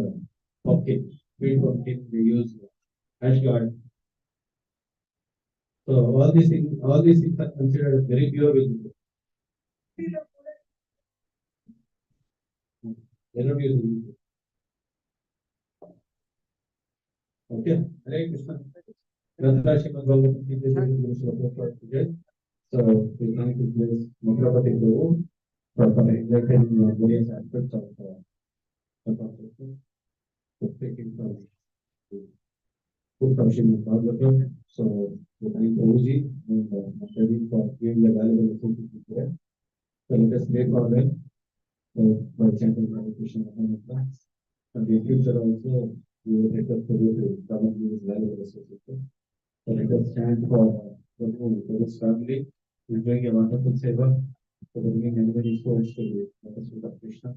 pumpkin, sweet pumpkin, they use ash guard. So all these things are considered very pure vegetable. They don't use it. Okay, Hare Krishna. Srimad Bhagavatham today. So we thank you, please, Mathurapati Guru, for enlightening various aspects of taking from Srimad Bhagavatam. So we thank Guruji and for giving the valuable information today. So let us make our way by chanting Hare Krishna Mahamantra. And in future also, we will request for you to come and use valuable resources. So let us stand for Prabhu's family who is doing a wonderful seva for bringing everybody's souls to the Madhusudan Krishna.